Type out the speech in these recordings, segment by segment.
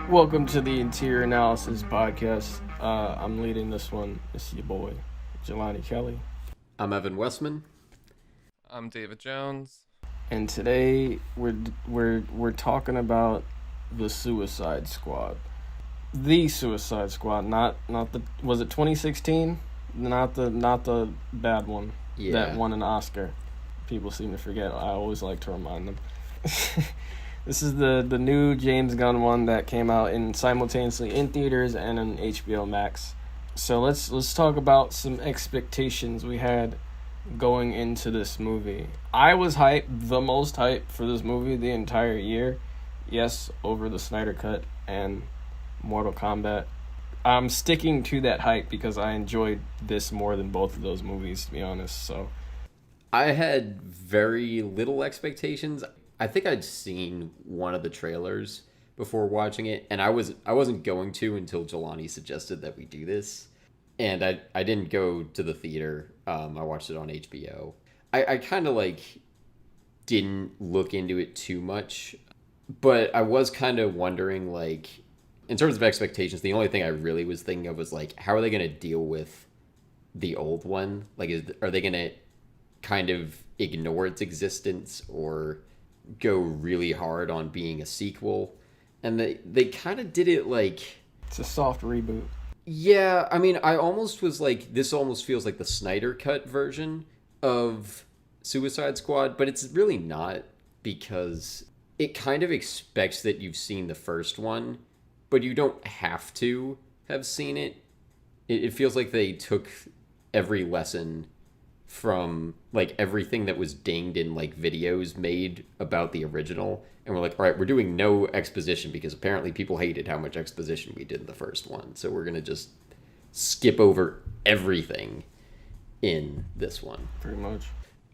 Welcome to the Interior Analysis Podcast. I'm leading this one. It's your boy, Jelani Kelly. I'm Evan Westman. I'm David Jones. And today we're talking about the Suicide Squad. The Suicide Squad, not the, was it 2016? Not the bad one. Yeah. That won an Oscar. People seem to forget. I always like to remind them. This is the new James Gunn one that came out simultaneously in theaters and on HBO Max. So let's talk about some expectations we had going into this movie. I was the most hyped for this movie the entire year. Yes, over the Snyder Cut and Mortal Kombat. I'm sticking to that hype because I enjoyed this more than both of those movies, to be honest. So I had very little expectations. I think I'd seen one of the trailers before watching it, and I wasn't going to until Jelani suggested that we do this. And I didn't go to the theater. I watched it on HBO. I kind of didn't look into it too much, but I was kind of wondering, in terms of expectations, the only thing I really was thinking of was how are they going to deal with the old one? Are they going to kind of ignore its existence or go really hard on being a sequel? And they kind of did it it's a soft reboot. Yeah, I mean, I almost was this almost feels like the Snyder Cut version of Suicide Squad, but it's really not, because it kind of expects that you've seen the first one, but you don't have to have seen it. It feels like they took every lesson from everything that was dinged in videos made about the original, and we're all right, we're doing no exposition because apparently people hated how much exposition we did in the first one, so we're gonna just skip over everything in this one. Pretty much.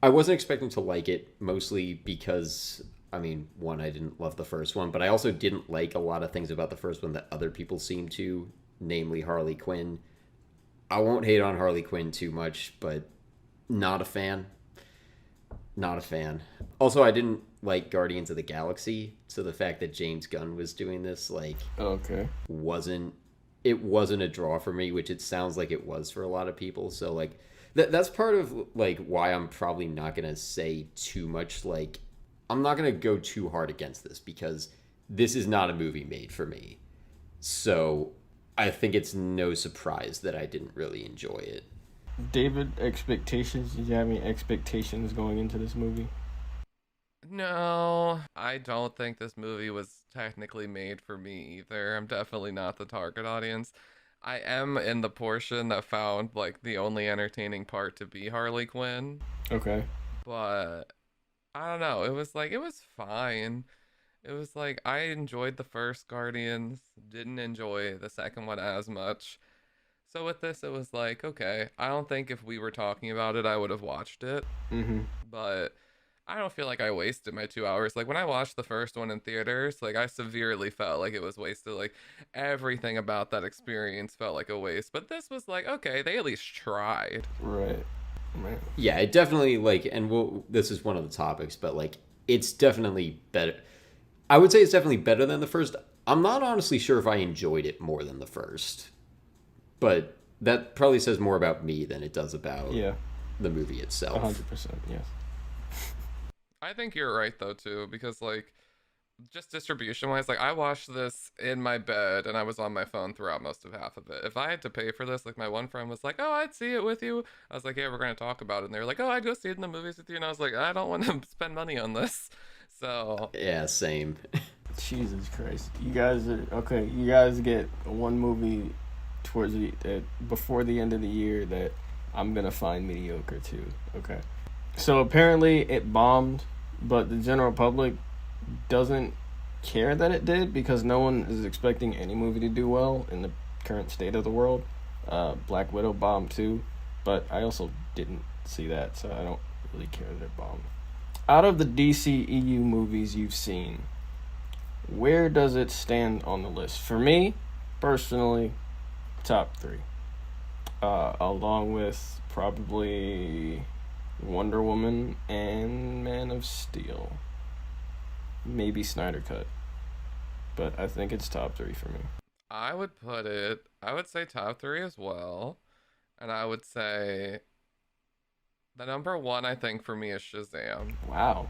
I wasn't expecting to like it, mostly because, I mean, one, I didn't love the first one, but I also didn't like a lot of things about the first one that other people seem to, namely Harley Quinn. I won't hate on Harley Quinn too much, but not a fan. Not a fan. Also, I didn't like Guardians of the Galaxy, so the fact that James Gunn was doing this, okay, wasn't a draw for me, which it sounds like it was for a lot of people. So, that's part of, why I'm probably not going to say too much. I'm not going to go too hard against this, because this is not a movie made for me. So, I think it's no surprise that I didn't really enjoy it. David, expectations? Did you have any expectations going into this movie? No, I don't think this movie was technically made for me either. I'm definitely not the target audience. I am in the portion that found the only entertaining part to be Harley Quinn. Okay. But I don't know. It was fine. It was I enjoyed the first Guardians, didn't enjoy the second one as much. So with this, it was okay, I don't think if we were talking about it, I would have watched it. Mm-hmm. But I don't feel like I wasted my 2 hours. When I watched the first one in theaters, I severely felt like it was wasted. Everything about that experience felt like a waste. But this was okay, they at least tried. Right. Yeah, it definitely, and this is one of the topics, but, it's definitely better. I would say it's definitely better than the first. I'm not honestly sure if I enjoyed it more than the first. But that probably says more about me than it does about the movie itself. 100%, yes. I think you're right, though, too, because, just distribution-wise, I watched this in my bed, and I was on my phone throughout most of half of it. If I had to pay for this, my one friend was oh, I'd see it with you. I was yeah, we're going to talk about it. And they were oh, I'd go see it in the movies with you. And I was I don't want to spend money on this. So... Yeah, same. Jesus Christ. You guys get one movie towards before the end of the year that I'm gonna find mediocre too. Okay, so apparently it bombed, but the general public doesn't care that it did, because no one is expecting any movie to do well in the current state of the world. Black Widow bombed too, but I also didn't see that, so I don't really care that it bombed. Out of the DCEU movies you've seen, where does it stand on the list? For me, personally, top 3, along with probably Wonder Woman and Man of Steel, maybe Snyder Cut. but I think it's top 3 for me. I would say top 3 as well. And I would say the number 1, I think, for me is Shazam. Wow.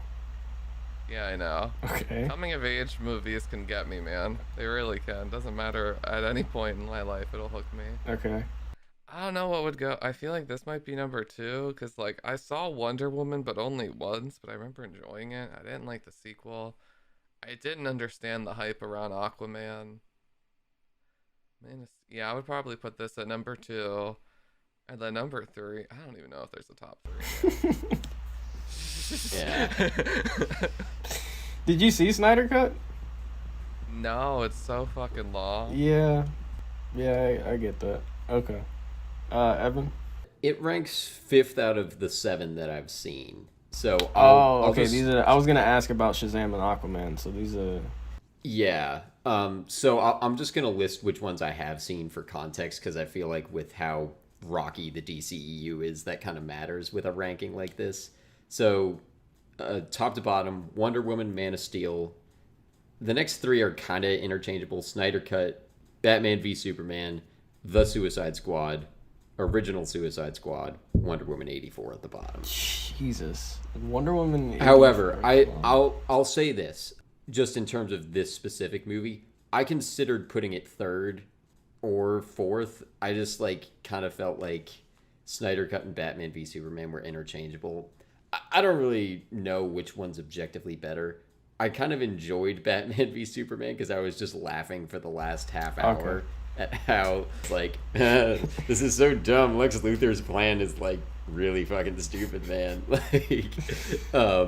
Yeah, I know. Okay. Coming of age movies can get me, man. They really can. Doesn't matter at any point in my life, it'll hook me. Okay. I don't know what would go. I feel like this might be number 2 because, like, I saw Wonder Woman, but only once. But I remember enjoying it. I didn't like the sequel. I didn't understand the hype around Aquaman. Yeah, I would probably put this at number 2, and then number 3. I don't even know if there's a top 3. Yeah. Did you see Snyder Cut? No, it's so fucking long. Yeah. Yeah, I get that. Okay. Evan? It ranks 5th out of the 7 that I've seen. So I'll okay. These are. I was gonna ask about Shazam and Aquaman. So these are. Yeah. So I'm just gonna list which ones I have seen for context because I feel like with how rocky the DCEU is, that kind of matters with a ranking like this. So, top to bottom, Wonder Woman, Man of Steel. The next 3 are kind of interchangeable: Snyder Cut, Batman v Superman, The Suicide Squad, Original Suicide Squad, Wonder Woman 84 at the bottom. Jesus, Wonder Woman. 84. However, I'll say this, just in terms of this specific movie, I considered putting it 3rd or 4th. I just kind of felt like Snyder Cut and Batman v Superman were interchangeable. I don't really know which one's objectively better. I kind of enjoyed Batman v Superman because I was just laughing for the last half hour at how this is so dumb. Lex Luthor's plan is really fucking stupid, man. Oh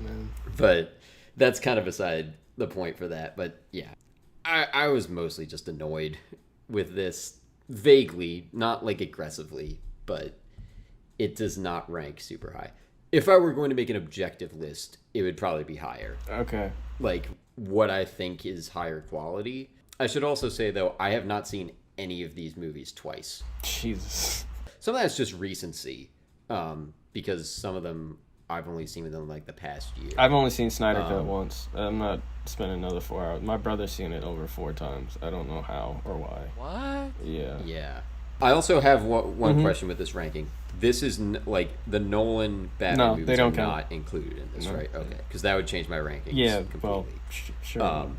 man. But that's kind of beside the point for that. But yeah, I was mostly just annoyed with this, vaguely, not aggressively, but it does not rank super high. If I were going to make an objective list, it would probably be higher. Okay. What I think is higher quality. I should also say, though, I have not seen any of these movies twice. Jesus. Some of that's just recency, because some of them I've only seen within the past year. I've only seen Snyder Cut once. I'm not spending another 4 hours. My brother's seen it over 4 times. I don't know how or why. What? Yeah. Yeah. I also have one question with this ranking. This is the Nolan Batman movies are not included in this, right? Okay, because that would change my rankings. Yeah, completely. well, sure.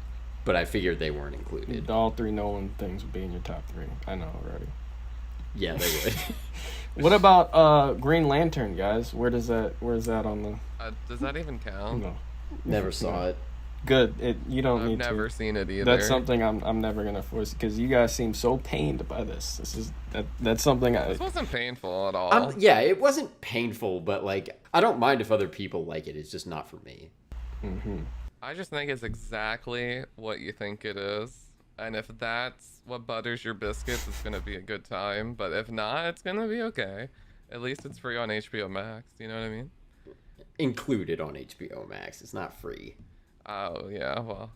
But I figured they weren't included. All 3 Nolan things would be in your top 3. I know already. Yeah, they would. What about Green Lantern, guys? Where's that on the? Does that even count? No. Never saw it. Good. You don't need to. I've never seen it either. That's something I'm never gonna force because you guys seem so pained by this. That's something This wasn't painful at all. Yeah, it wasn't painful, but I don't mind if other people like it. It's just not for me. Mm-hmm. I just think it's exactly what you think it is. And if that's what butters your biscuits, it's going to be a good time. But if not, it's going to be okay. At least it's free on HBO Max. You know what I mean? Included on HBO Max. It's not free. Oh, yeah. Well,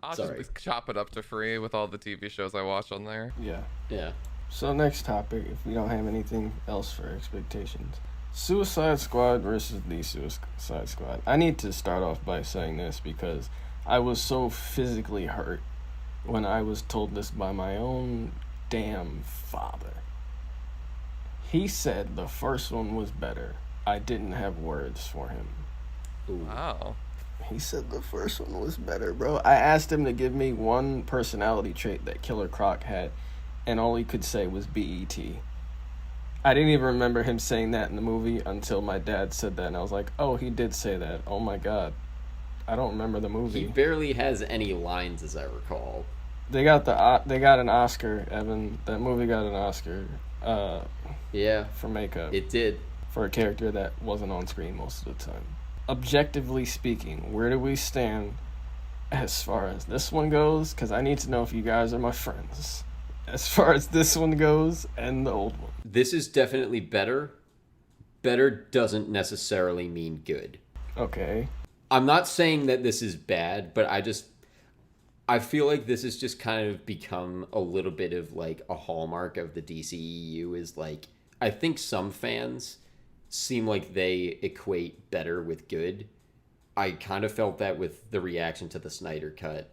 I'll Sorry. just chop it up to free with all the TV shows I watch on there. Yeah. Yeah. So next topic, if we don't have anything else for expectations. Suicide Squad versus the Suicide Squad. I need to start off by saying this because I was so physically hurt when I was told this by my own damn father. He said the first one was better. I didn't have words for him. Ooh. Wow. He said the first one was better, bro. I asked him to give me one personality trait that Killer Croc had, and all he could say was BET. I didn't even remember him saying that in the movie until my dad said that, and I was like, oh, he did say that. Oh my god. I don't remember the movie. He barely has any lines, as I recall. They got an Oscar, Evan. That movie got an Oscar. Yeah. For makeup. It did. For a character that wasn't on screen most of the time. Objectively speaking, where do we stand as far as this one goes? Because I need to know if you guys are my friends. As far as this one goes and the old one. This is definitely better. Better doesn't necessarily mean good. Okay. I'm not saying that this is bad, but I feel like this has just kind of become a little bit of a hallmark of the DCEU is I think some fans seem like they equate better with good. I kind of felt that with the reaction to the Snyder Cut.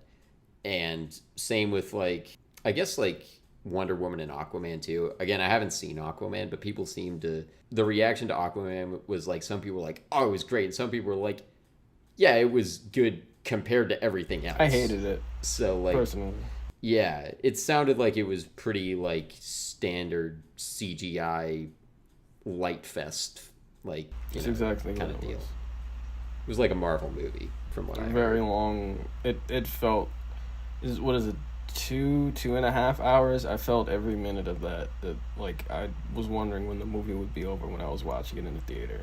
And same with like, I guess like Wonder Woman and Aquaman too. Again, I haven't seen Aquaman, but people seem to, the reaction to Aquaman was like, some people were like, oh, it was great. And some people were like, yeah, it was good compared to everything else. I hated it. So like, personally. Yeah, it sounded like it was pretty like standard CGI light fest, like That's exactly kind what of it deal. was. It was like a Marvel movie from what I heard. Very long. It felt, what is it, 2.5 hours? I felt every minute of that. Like, I was wondering when the movie would be over when I was watching it in the theater.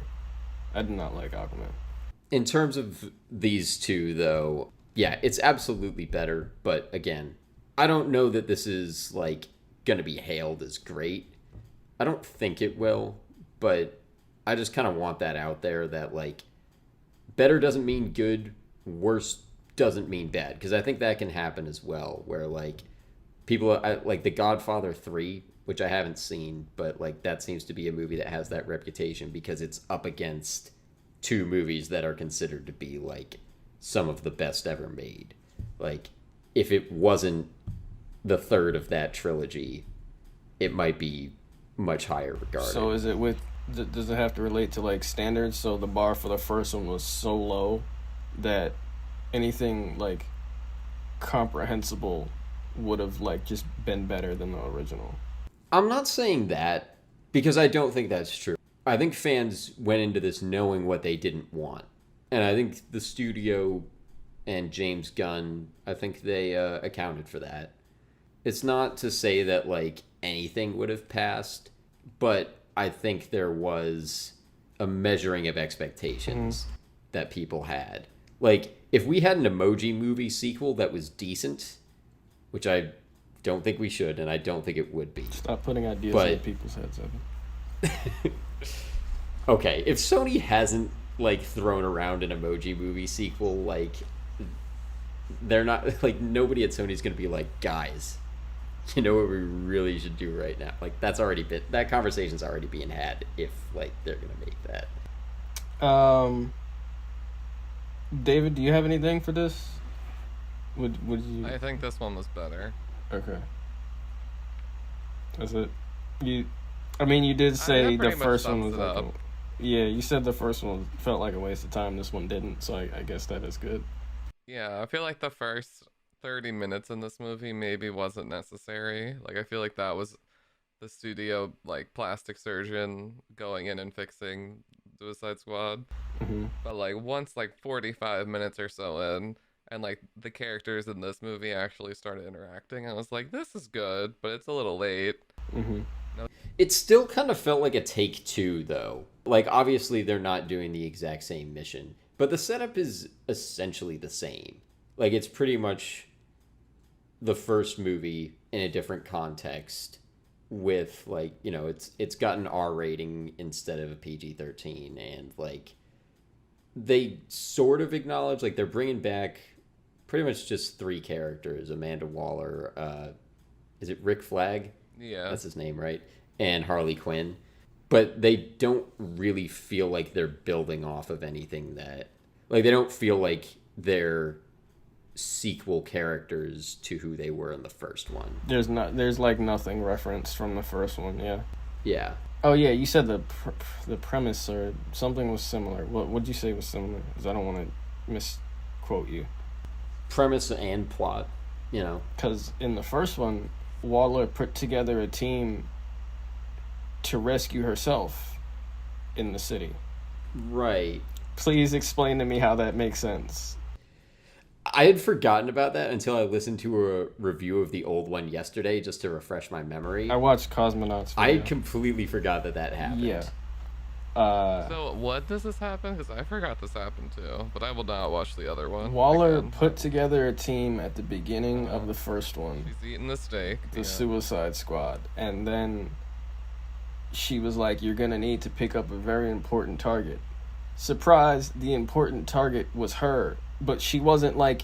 I did not like Aquaman. In terms of these two, though, yeah, it's absolutely better. But again, I don't know that this is like going to be hailed as great. I don't think it will, but I just kind of want that out there that like better doesn't mean good, worse doesn't mean bad, because I think that can happen as well, where like people like The Godfather 3, which I haven't seen, but like that seems to be a movie that has that reputation because it's up against two movies that are considered to be like some of the best ever made. Like if it wasn't the third of that trilogy, it might be much higher regarded. So is it with, does it have to relate to like standards? So the bar for the first one was so low that anything like comprehensible would have like just been better than the original? I'm not saying that, because I don't think that's true. I think fans went into this knowing what they didn't want. And I think the studio and James Gunn, I think they accounted for that. It's not to say that like anything would have passed, but I think there was a measuring of expectations that people had. Like, if we had an Emoji Movie sequel that was decent, which I don't think we should, and I don't think it would be. Stop putting ideas in people's heads, Evan. Okay, if Sony hasn't like thrown around an Emoji Movie sequel, like they're not like, nobody at Sony's gonna be like, guys, you know what we really should do right now? Like that's already been, that conversation's already being had if like they're gonna make that. David, do you have anything for this? Would you? I think this one was better. Okay. That's it. I mean, you did say the first one was like yeah, you said the first one felt like a waste of time. This one didn't, so I guess that is good. Yeah, I feel like the first 30 minutes in this movie maybe wasn't necessary. Like, I feel like that was the studio, like, plastic surgeon going in and fixing Suicide Squad. Mm-hmm. But, like, once, like, 45 minutes or so in, and, like, the characters in this movie actually started interacting, I was like, this is good, but it's a little late. Mm-hmm. It still kind of felt like a take two, though. Like, obviously, they're not doing the exact same mission, but the setup is essentially the same. Like, it's pretty much the first movie in a different context with, like, you know, it's got an R rating instead of a PG-13, and, like, they sort of acknowledge, like, they're bringing back pretty much just three characters. Amanda Waller, is it Rick Flag? Yeah. That's his name, right? And Harley Quinn. But they don't really feel like they're building off of anything that... Like, they don't feel like they're sequel characters to who they were in the first one. There's like nothing referenced from the first one, yeah. Yeah. Oh, yeah, you said the premise or something was similar. What'd you say was similar? Because I don't want to misquote you. Premise and plot, you know. Because in the first one, Waller put together a team to rescue herself in the city. Right. Please explain to me how that makes sense. I had forgotten about that until I listened to a review of the old one yesterday just to refresh my memory. I watched Cosmonauts video. I completely forgot that happened. Yeah. So what does this happen? Because I forgot this happened too, but I will not watch the other one. Waller again. put together a team at the beginning of the first one. She's eating the steak. The Suicide Squad. And then she was like, you're going to need to pick up a very important target. Surprise, the important target was her. But she wasn't like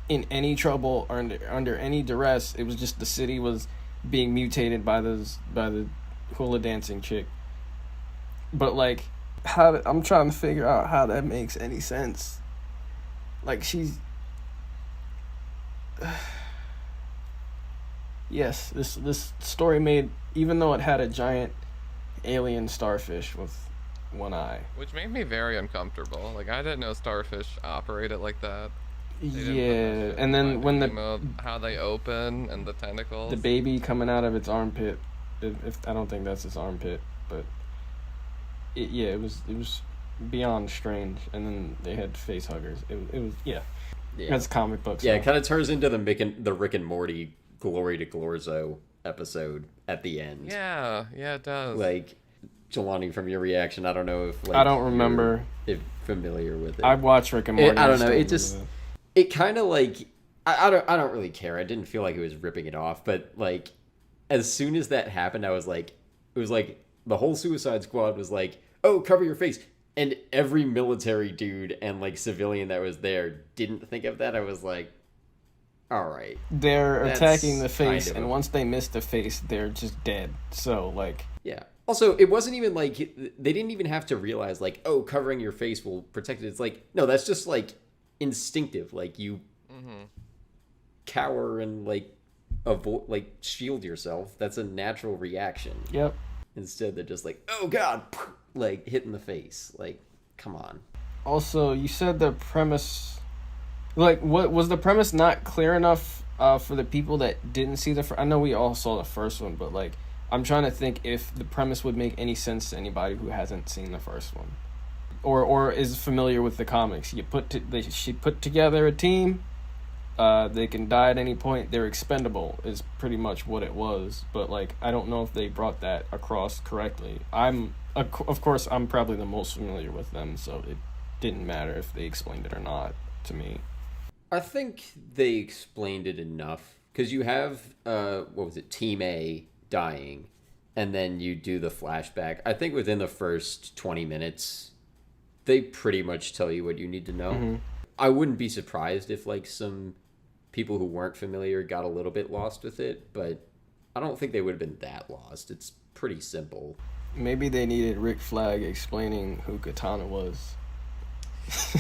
in any trouble or under any duress. It was just the city was being mutated by the hula dancing chick. But like, I'm trying to figure out how that makes any sense. Like, she's Yes, this story made, even though it had a giant alien starfish with one eye. Which made me very uncomfortable. Like, I didn't know starfish operated like that. They didn't put that Yeah, shit and in then when Finding Nemo, how they open and the tentacles. the baby coming out of its armpit, if I don't think that's its armpit, but it was beyond strange. And then they had face huggers. It was Yeah. that's comic books. Yeah, it kind of turns into the Rick and Morty Glory to Glorzo episode at the end. Yeah, it does. Like, Jelani, from your reaction, I don't know if, like, I don't remember. if familiar with it. I've watched Rick and Morty. I don't know. It just, it kind of like, I don't really care. I didn't feel like it was ripping it off, but like, as soon as that happened, I was like, it was like the whole Suicide Squad was like, oh, cover your face. And every military dude and like civilian that was there didn't think of that. I was like, all right. They're That's attacking the face, kind of and a- once they miss the face, they're just dead. So, like, Yeah. Also, it wasn't even like they didn't even have to realize like, oh, covering your face will protect it. It's like, no, that's just like instinctive. Like, you cower and like avoid, like, shield yourself. That's a natural reaction. yep. Instead, they're just like, oh god, like hit in the face. Like, come on. Also, you said the premise, like, what was the premise not clear enough for the people that didn't see I know we all saw the first one, but like, I'm trying to think if the premise would make any sense to anybody who hasn't seen the first one, or is familiar with the comics. She put together a team. They can die at any point. They're expendable is pretty much what it was. But like, I don't know if they brought that across correctly. Of course, I'm probably the most familiar with them, so it didn't matter if they explained it or not to me. I think they explained it enough because you have what was it, Team A dying, and then you do the flashback. I think within the first 20 minutes, they pretty much tell you what you need to know. Mm-hmm. I wouldn't be surprised if like some people who weren't familiar got a little bit lost with it, but I don't think they would have been that lost. It's pretty simple. Maybe they needed Rick Flag explaining who Katana was.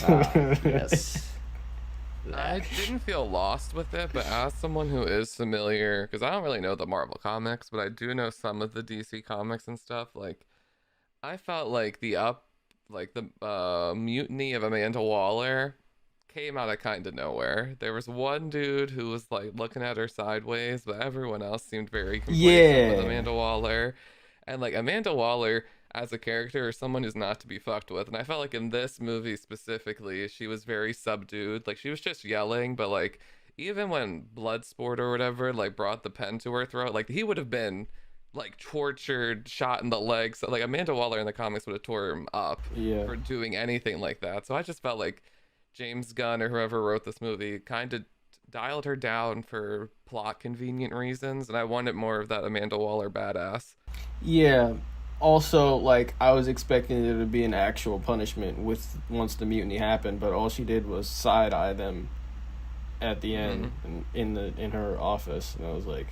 Yes. I didn't feel lost with it, but as someone who is familiar, because I don't really know the Marvel comics, but I do know some of the DC comics and stuff. Like, I felt like the mutiny of Amanda Waller came out of kind of nowhere. There was one dude who was like looking at her sideways, but everyone else seemed very complacent with Amanda Waller. And like, Amanda Waller as a character is someone who's not to be fucked with. And I felt like in this movie specifically, she was very subdued. Like, she was just yelling, but like, even when Bloodsport or whatever like brought the pen to her throat, like, he would have been like tortured, shot in the legs. So, like, Amanda Waller in the comics would have tore him up for doing anything like that. So I just felt like James Gunn or whoever wrote this movie kind of dialed her down for plot convenient reasons, and I wanted more of that Amanda Waller badass. Yeah. Also, like, I was expecting there to be an actual punishment once the mutiny happened, but all she did was side eye them at the end in her office, and I was like,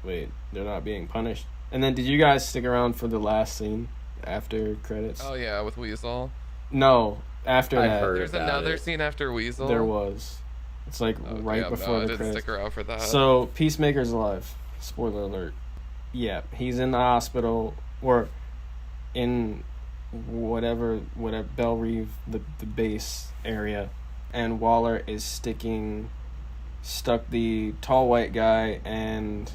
wait, they're not being punished. And then, did you guys stick around for the last scene after credits? Oh yeah, with Weasel. No, after that. There's another scene after Weasel. There was. It's like right before the credits. I didn't stick around for that. So Peacemaker's alive. Spoiler alert. Yeah, he's in the hospital or in whatever Belle Reve, the base area, and Waller is stuck the tall white guy and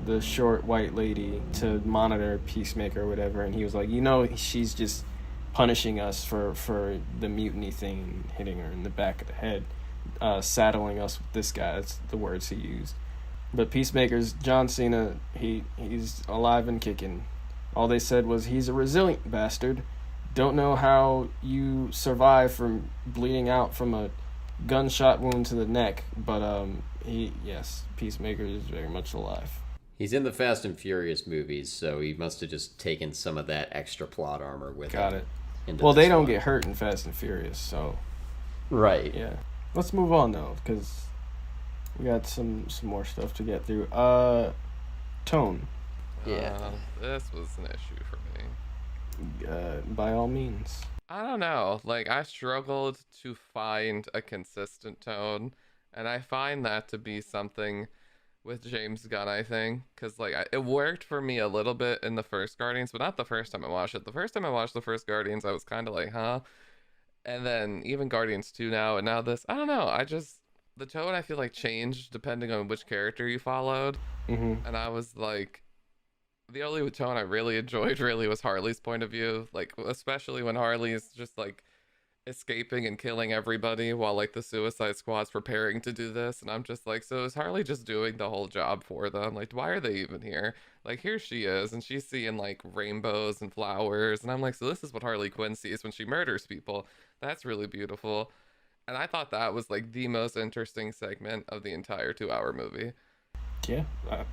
the short white lady to monitor Peacemaker or whatever, and he was like, she's just punishing us for the mutiny thing, hitting her in the back of the head, saddling us with this guy. That's the words he used. But Peacemaker's John Cena, he's alive and kicking. All they said was, he's a resilient bastard. Don't know how you survive from bleeding out from a gunshot wound to the neck, but Peacemaker is very much alive. He's in the Fast and Furious movies, so he must have just taken some of that extra plot armor with him. Got it. Well, they don't get hurt in Fast and Furious, so... Right. Yeah. Let's move on, though, because we got some more stuff to get through. Tone. Yeah. This was an issue for me. By all means. I don't know. Like, I struggled to find a consistent tone, and I find that to be something with James Gunn, I think, because like it worked for me a little bit in the first Guardians, but not the first time I watched it. The first time I watched the first Guardians, I was kind of like, huh? And then even Guardians 2 now, and now this, I don't know. I just, the tone I feel like changed depending on which character you followed. Mm-hmm. And I was like, the only tone I really enjoyed really was Harley's point of view. Like, especially when Harley's just like escaping and killing everybody while like the Suicide Squad's preparing to do this, and I'm just like, so is Harley just doing the whole job for them? Like, why are they even here? Like, here she is, and she's seeing like rainbows and flowers, and I'm like, so this is what Harley Quinn sees when she murders people. That's really beautiful. And I thought that was like the most interesting segment of the entire 2-hour movie. Yeah, I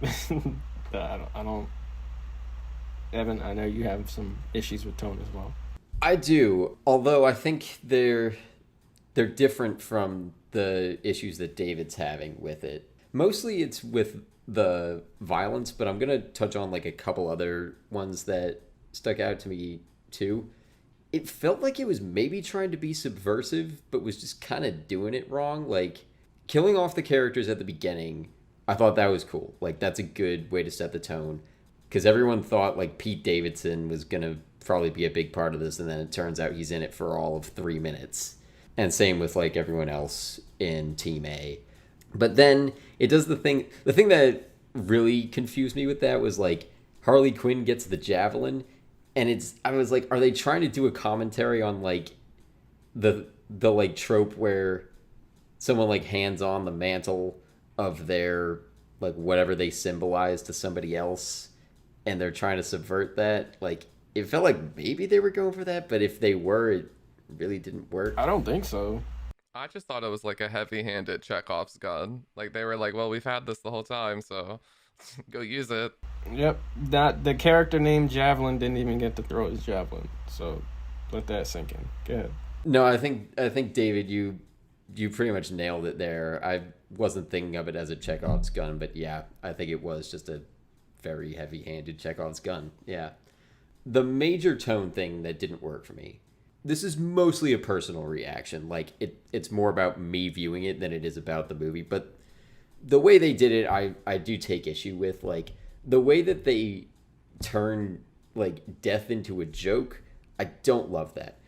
don't. Evan, I know you have some issues with tone as well. I do, although I think they're different from the issues that David's having with it. Mostly it's with the violence, but I'm gonna touch on like a couple other ones that stuck out to me too. It felt like it was maybe trying to be subversive, but was just kind of doing it wrong. Like killing off the characters at the beginning, I thought that was cool. Like that's a good way to set the tone, because everyone thought like Pete Davidson was gonna probably be a big part of this, and then it turns out he's in it for all of 3 minutes. And same with like everyone else in Team A. But then it does the thing that really confused me with that was like Harley Quinn gets the javelin, and I was like, are they trying to do a commentary on like the like trope where someone like hands on the mantle of their like whatever they symbolize to somebody else, and they're trying to subvert that? Like, it felt like maybe they were going for that, but if they were, it really didn't work. I don't think so. I just thought it was like a heavy-handed Chekhov's gun. Like they were like, well, we've had this the whole time, so go use it. Yep, that the character named Javelin didn't even get to throw his javelin, so let that sink in. Go ahead. No, I think David, you pretty much nailed it there. I wasn't thinking of it as a Chekhov's gun, but yeah, I think it was just a very heavy-handed Chekhov's gun. Yeah. The major tone thing that didn't work for me, this is mostly a personal reaction. Like it's more about me viewing it than it is about the movie. But the way they did it, I do take issue with. Like the way that they turn like death into a joke, I don't love that.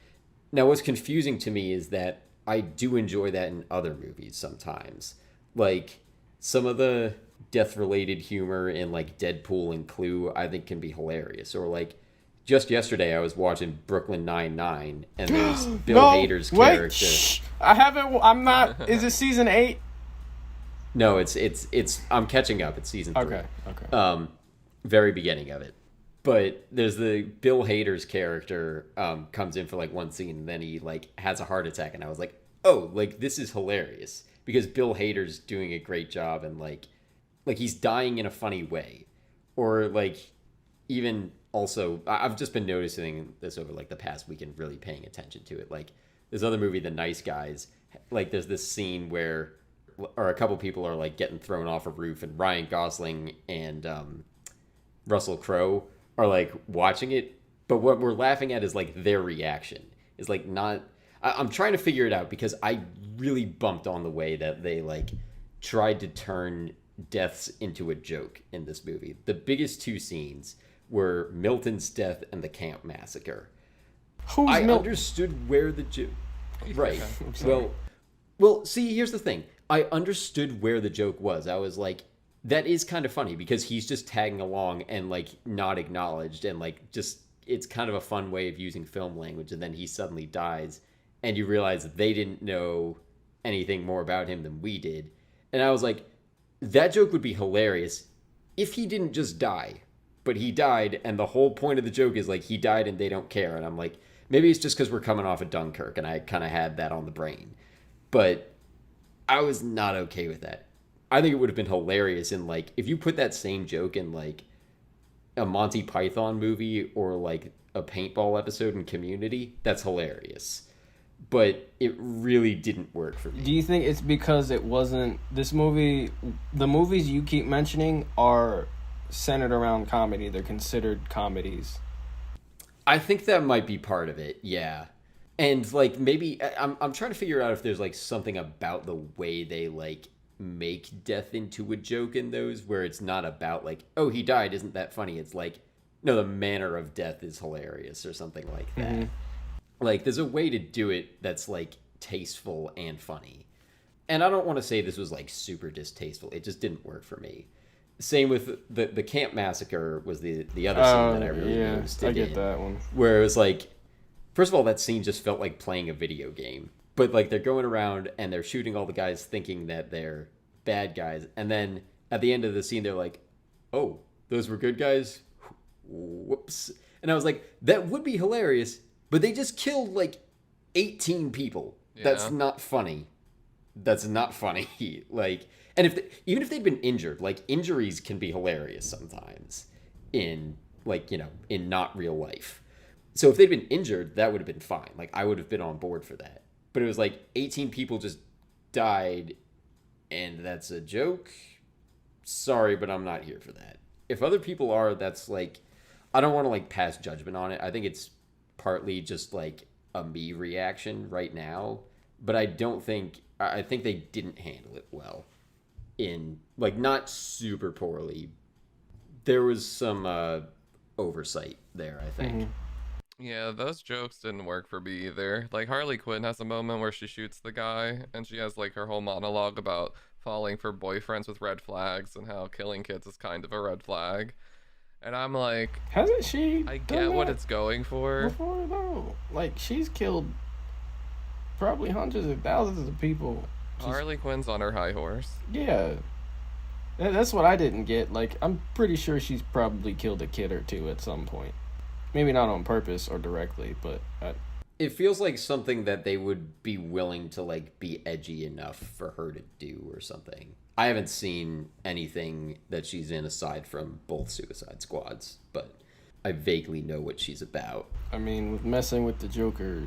Now what's confusing to me is that I do enjoy that in other movies sometimes. Like some of the death related humor in like Deadpool and Clue I think can be hilarious. Or like just yesterday, I was watching Brooklyn Nine-Nine, and there's Bill Hader's character. Shh. I'm not. Is it season 8? No, it's. I'm catching up. It's season 3. Okay. Very beginning of it. But there's the Bill Hader's character comes in for like one scene, and then he like has a heart attack, and I was like, oh, like this is hilarious because Bill Hader's doing a great job, and like he's dying in a funny way, or like even. Also, I've just been noticing this over like the past week and really paying attention to it. Like this other movie, The Nice Guys, like there's this scene where, or a couple people are like getting thrown off a roof, and Ryan Gosling and Russell Crowe are like watching it. But what we're laughing at is like their reaction. Is like not. I'm trying to figure it out because I really bumped on the way that they like tried to turn deaths into a joke in this movie. The biggest two scenes were Milton's death and the camp massacre. I understood where the joke... Right. Well, see, here's the thing. I understood where the joke was. I was like, that is kind of funny because he's just tagging along and like not acknowledged, and like just it's kind of a fun way of using film language, and then he suddenly dies and you realize that they didn't know anything more about him than we did. And I was like, that joke would be hilarious if he didn't just die. But he died, and the whole point of the joke is like he died and they don't care. And I'm like, maybe it's just because we're coming off of Dunkirk, and I kind of had that on the brain. But I was not okay with that. I think it would have been hilarious in like if you put that same joke in like a Monty Python movie or like a paintball episode in Community. That's hilarious. But it really didn't work for me. Do you think it's because it wasn't this movie? The movies you keep mentioning are centered around comedy. They're considered comedies. I think that might be part of it, yeah. And like maybe I'm trying to figure out if there's like something about the way they like make death into a joke in those, where it's not about like, oh, he died, isn't that funny? It's like, no, the manner of death is hilarious or something like that. Mm-hmm. Like, there's a way to do it that's like tasteful and funny. And I don't want to say this was like super distasteful. It just didn't work for me. Same with the camp massacre was the other scene that I really noticed. I get that one. Where it was like, first of all, that scene just felt like playing a video game. But like they're going around and they're shooting all the guys thinking that they're bad guys. And then at the end of the scene, they're like, oh, those were good guys? Whoops. And I was like, that would be hilarious, but they just killed like 18 people. Yeah. That's not funny. That's not funny. Like, and even if they'd been injured, like injuries can be hilarious sometimes in like, you know, in not real life. So if they'd been injured, that would have been fine. Like I would have been on board for that. But it was like 18 people just died and that's a joke. Sorry, but I'm not here for that. If other people are, that's like, I don't want to like pass judgment on it. I think it's partly just like a me reaction right now, but I think they didn't handle it well. In like not super poorly. There was some oversight there, I think. Mm-hmm. Yeah, those jokes didn't work for me either. Like Harley Quinn has a moment where she shoots the guy and she has like her whole monologue about falling for boyfriends with red flags and how killing kids is kind of a red flag. And I'm like, hasn't she? I get what it's going for. Before though, like she's killed probably hundreds of thousands of people. Harley Quinn's on her high horse. Yeah. That's what I didn't get. Like, I'm pretty sure she's probably killed a kid or two at some point. Maybe not on purpose or directly, but... It feels like something that they would be willing to, like, be edgy enough for her to do or something. I haven't seen anything that she's in aside from both Suicide Squads, but I vaguely know what she's about. I mean, with messing with the Joker...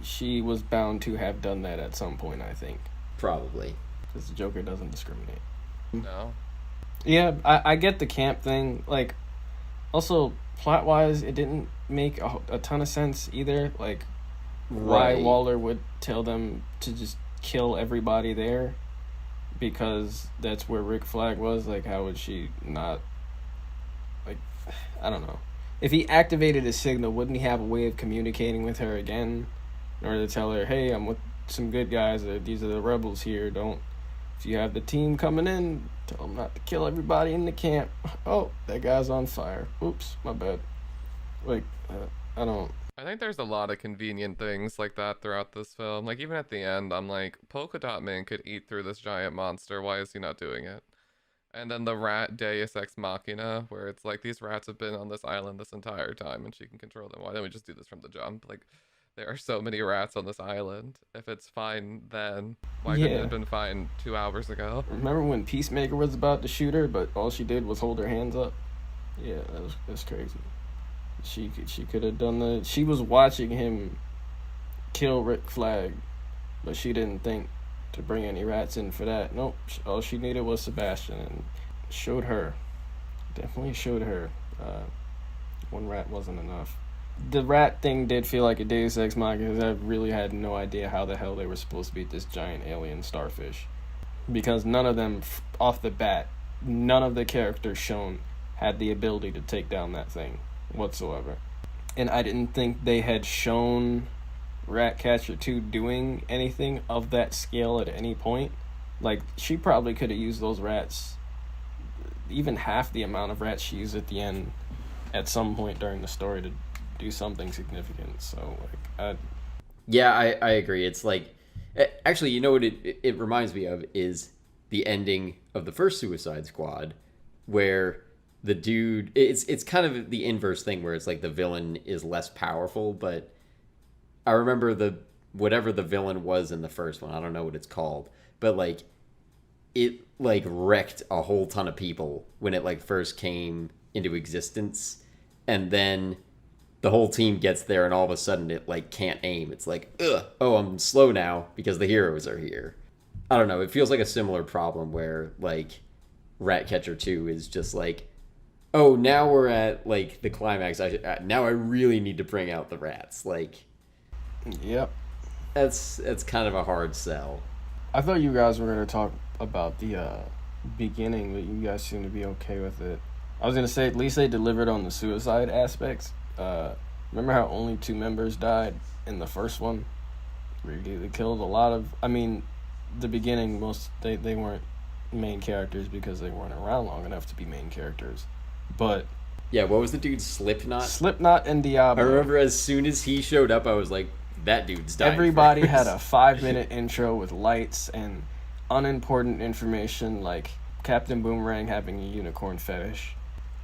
She was bound to have done that at some point, I think. Probably. Because the Joker doesn't discriminate. No. Yeah, I get the camp thing. Like, also, plot-wise, it didn't make a ton of sense either. Like, why Waller would tell them to just kill everybody there. Because that's where Rick Flag was. Like, how would she not... Like, I don't know. If he activated his signal, wouldn't he have a way of communicating with her again? In order to tell her, hey, I'm with some good guys. These are the rebels here. If you have the team coming in, tell them not to kill everybody in the camp. Oh, that guy's on fire. Oops, my bad. Like, I don't... I think there's a lot of convenient things like that throughout this film. Like, even at the end, I'm like, Polka Dot Man could eat through this giant monster. Why is he not doing it? And then the rat Deus Ex Machina, where it's like, these rats have been on this island this entire time and she can control them. Why don't we just do this from the jump? Like... There are so many rats on this island. If it's fine then, why couldn't it have been fine 2 hours ago? Remember when Peacemaker was about to shoot her, but all she did was hold her hands up? Yeah, that's crazy. She could have done that. She was watching him kill Rick Flag, but she didn't think to bring any rats in for that. Nope. All she needed was Sebastian, and showed her. Definitely showed her. One rat wasn't enough. The rat thing did feel like a Deus Ex Machina because I really had no idea how the hell they were supposed to beat this giant alien starfish. Because none of them, off the bat, none of the characters shown had the ability to take down that thing whatsoever. And I didn't think they had shown Ratcatcher 2 doing anything of that scale at any point. Like, she probably could have used those rats, even half the amount of rats she used at the end, at some point during the story to do something significant. So like I agree. It's like, actually, you know what it reminds me of is the ending of the first Suicide Squad, where the dude, it's kind of the inverse thing where it's like the villain is less powerful, but I remember whatever the villain was in the first one, I don't know what it's called, but like it like wrecked a whole ton of people when it like first came into existence, and then the whole team gets there and all of a sudden it like can't aim. It's like, ugh, oh, I'm slow now because the heroes are here. I don't know. It feels like a similar problem where like Ratcatcher 2 is just like, oh, now we're at like the climax. Now I really need to bring out the rats. Like, yep. That's kind of a hard sell. I thought you guys were gonna talk about the beginning, but you guys seem to be okay with it. I was gonna say at least they delivered on the suicide aspects. Remember how only 2 members died in the first one? They killed a lot of. I mean, the beginning they weren't main characters because they weren't around long enough to be main characters. But Yeah, what was the dude? Slipknot? Slipknot and Diablo. I remember as soon as he showed up, I was like, that dude's dying. Everybody first. had a 5-minute intro with lights and unimportant information like Captain Boomerang having a unicorn fetish.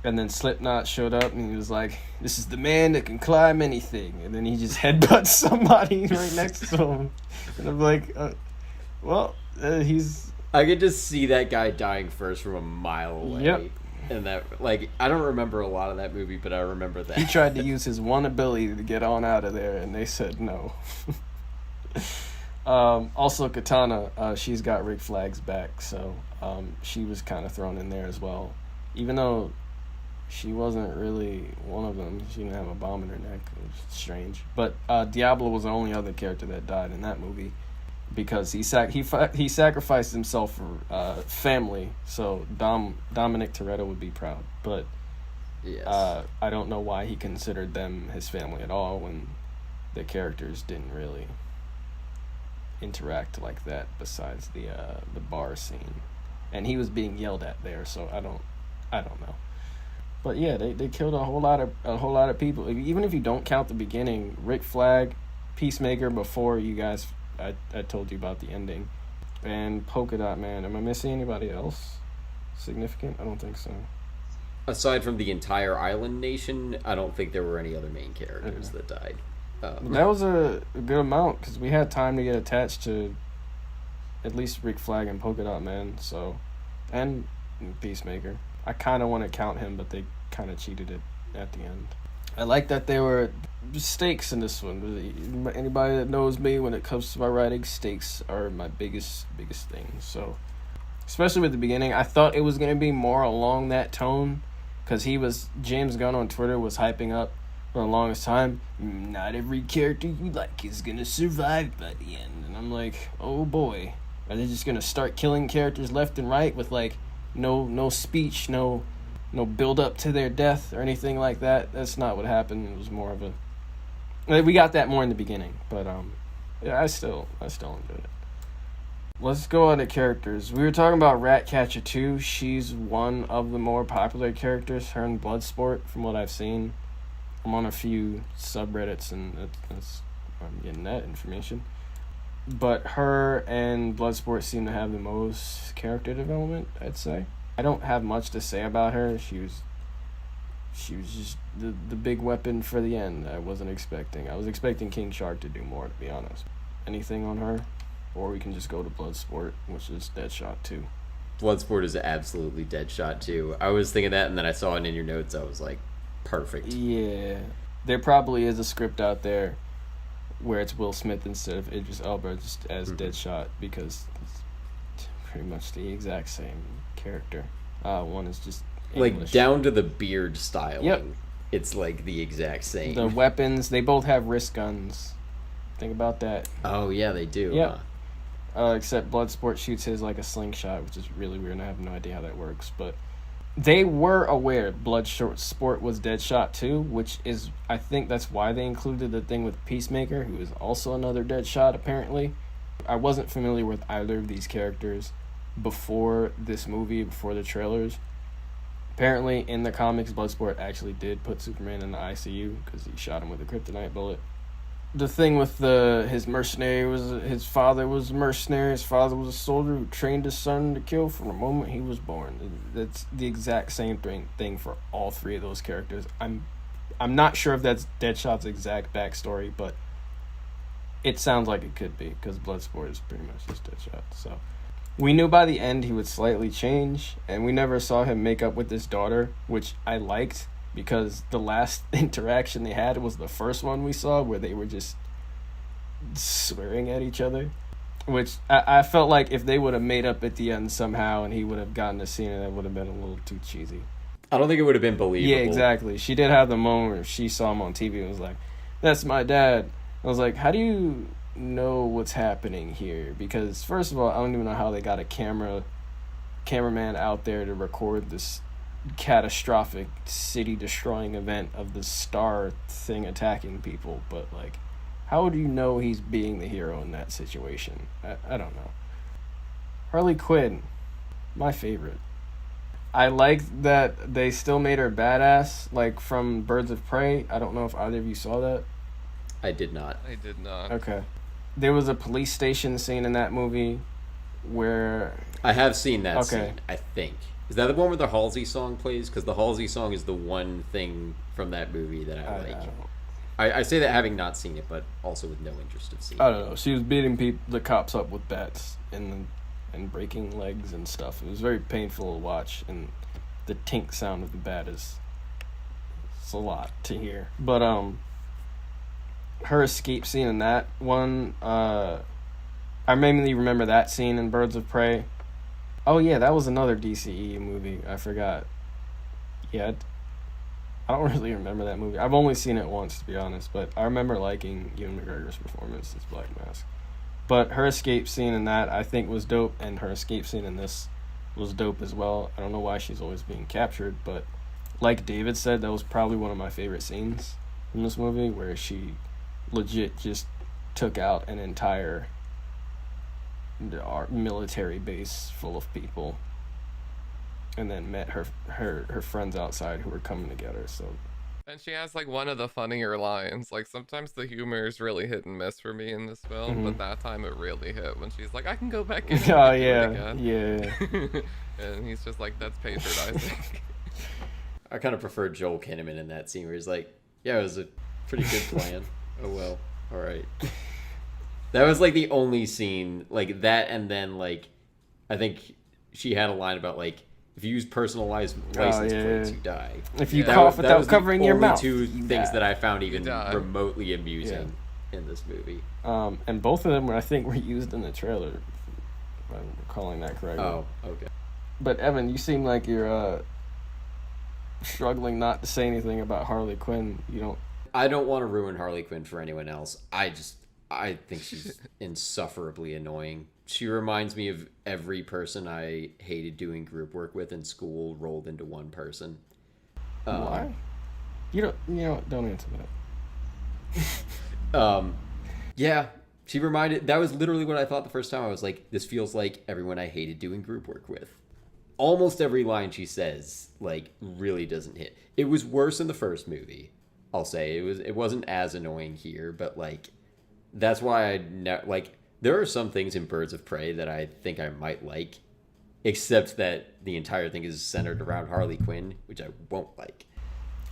And then Slipknot showed up and he was like, "This is the man that can climb anything." And then he just headbutts somebody right next to him. And I'm like, he's... I could just see that guy dying first from a mile away. Yep. And that, like, I don't remember a lot of that movie, but I remember that. He tried to use his one ability to get on out of there, and they said no. Also, Katana, she's got Rick Flag's back, so she was kind of thrown in there as well. Even though she wasn't really one of them, she didn't have a bomb in her neck. It was strange. But Diablo was the only other character that died in that movie because he sacrificed himself for family. So Dominic Toretto would be proud, but Yes. I don't know why he considered them his family at all when the characters didn't really interact like that. Besides the bar scene, and he was being yelled at there, so I don't know. But yeah, they killed a whole lot of people. Even if you don't count the beginning, Rick Flag, Peacemaker before you guys. I told you about the ending, and Polka Dot Man. Am I missing anybody else significant? I don't think so. Aside from the entire island nation, I don't think there were any other main characters that died. That was a good amount because we had time to get attached to at least Rick Flag and Polka Dot Man. So, and Peacemaker. I kind of want to count him, but they kind of cheated it at the end. I like that there were stakes in this one. Anybody that knows me, when it comes to my writing, stakes are my biggest thing. So, especially with the beginning, I thought it was going to be more along that tone because James Gunn on Twitter was hyping up for the longest time, not every character you like is going to survive by the end. And I'm like, oh boy, are they just going to start killing characters left and right with like no speech, no build up to their death or anything like that? That's not what happened. It was more of we got that more in the beginning, but yeah, I still enjoyed it. Let's go on to characters. We were talking about Ratcatcher 2. She's one of the more popular characters, her and Bloodsport, from what I've seen. I'm on a few subreddits and I'm getting that information. But her and Bloodsport seem to have the most character development, I'd say. I don't have much to say about her. She was just the big weapon for the end. I wasn't expecting. I was expecting King Shark to do more, to be honest. Anything on her? Or we can just go to Bloodsport, which is Deadshot 2. Bloodsport is absolutely Deadshot 2. I was thinking that, and then I saw it in your notes. I was like, perfect. Yeah. There probably is a script out there where it's Will Smith instead of Idris Elba just as Deadshot, because it's pretty much the exact same character. One is just English. Like, down to the beard styling. Yep. It's like the exact same. The weapons, they both have wrist guns. Think about that. Oh, yeah, they do. Yep. Huh? Except Bloodsport shoots his like a slingshot, which is really weird, and I have no idea how that works. But they were aware Bloodsport was Deadshot too, which is, I think that's why they included the thing with Peacemaker, who is also another Deadshot, apparently. I wasn't familiar with either of these characters before this movie, before the trailers. Apparently, in the comics, Bloodsport actually did put Superman in the ICU because he shot him with a kryptonite bullet. The thing with his mercenary was his father was a mercenary. His father was a soldier who trained his son to kill from the moment he was born. That's the exact same thing for all three of those characters. I'm not sure if that's Deadshot's exact backstory, but it sounds like it could be because Bloodsport is pretty much just Deadshot. So we knew by the end he would slightly change, and we never saw him make up with his daughter, which I liked. Because the last interaction they had was the first one we saw where they were just swearing at each other. Which I felt like if they would have made up at the end somehow and he would have gotten a scene, that would have been a little too cheesy. I don't think it would have been believable. Yeah, exactly. She did have the moment where she saw him on TV and was like, "That's my dad." I was like, how do you know what's happening here because first of all, I don't even know how they got a cameraman out there to record this catastrophic city destroying event of the star thing attacking people, but like how do you know he's being the hero in that situation? I don't know. Harley Quinn, my favorite. I like that they still made her badass, like from Birds of Prey. I don't know if either of you saw that. I did not. I did not. Okay. There was a police station scene in that movie where... I have seen that scene, I think. Is that the one where the Halsey song plays? Because the Halsey song is the one thing from that movie that I like. I say that having not seen it, but also with no interest of seeing it. I don't know. She was beating the cops up with bats and breaking legs and stuff. It was very painful to watch, and the tink sound of the bat it's a lot to hear. But her escape scene in that one, I mainly remember that scene in Birds of Prey. Oh yeah, that was another DCE movie. I forgot. Yeah, I don't really remember that movie. I've only seen it once, to be honest, but I remember liking Ewan McGregor's performance as Black Mask. But her escape scene in that, I think, was dope, and her escape scene in this was dope as well. I don't know why she's always being captured, but like David said, that was probably one of my favorite scenes in this movie, where she legit just took out an entire military base full of people and then met her friends outside who were coming to get her. So, and she has like one of the funnier lines. Like sometimes the humor is really hit and miss for me in this film, but that time it really hit when she's like, "I can go back in." Oh yeah, yeah. And he's just like, "That's patronizing." I kind of prefer Joel Kinnaman in that scene where he's like, "Yeah, it was a pretty good plan." Oh well, all right. That was like the only scene like that, and then like I think she had a line about like, if you use personalized license plates, you die. If you cough without covering your mouth, two things that I found even remotely amusing in this movie. And both of them, I think, were used in the trailer. If I'm recalling that correctly. Oh, okay. But Evan, you seem like you're struggling not to say anything about Harley Quinn. You don't. I don't want to ruin Harley Quinn for anyone else. I think she's insufferably annoying. She reminds me of every person I hated doing group work with in school rolled into one person. Why? Don't answer that. Yeah, she reminded. That was literally what I thought the first time. I was like, this feels like everyone I hated doing group work with. Almost every line she says, like, really doesn't hit. It was worse in the first movie. I'll say it wasn't as annoying here, but like, that's why there are some things in Birds of Prey that I think I might like, except that the entire thing is centered around Harley Quinn, which I won't like.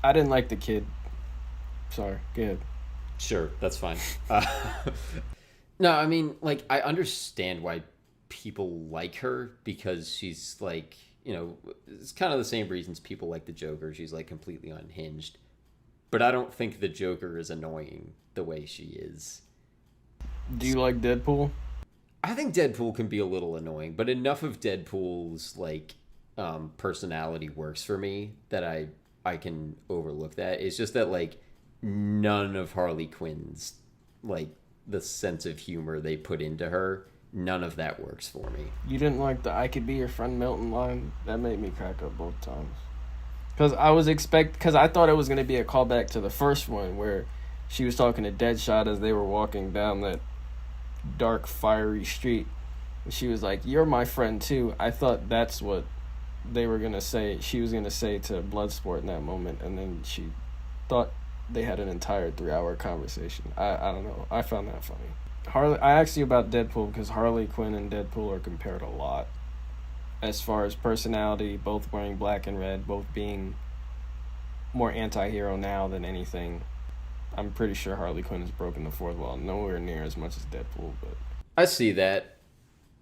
I didn't like the kid. Sorry, go ahead. Sure, that's fine. No, I mean, like, I understand why people like her, because she's like, it's kind of the same reasons people like the Joker. She's like completely unhinged. But I don't think the Joker is annoying the way she is. Do you like Deadpool? I think Deadpool can be a little annoying, but enough of Deadpool's like personality works for me that I can overlook that. It's just that like none of Harley Quinn's like the sense of humor they put into her, none of that works for me. You didn't like the "I could be your friend Milton" line? That made me crack up both times. Because I thought it was going to be a callback to the first one where she was talking to Deadshot as they were walking down that dark, fiery street. And she was like, "You're my friend too." I thought that's what they were going to say. She was going to say to Bloodsport in that moment. And then she thought they had an entire 3-hour conversation. I don't know. I found that funny. I asked you about Deadpool because Harley Quinn and Deadpool are compared a lot. As far as personality, both wearing black and red, both being more anti-hero now than anything. I'm pretty sure Harley Quinn has broken the fourth wall, nowhere near as much as Deadpool, but I see that.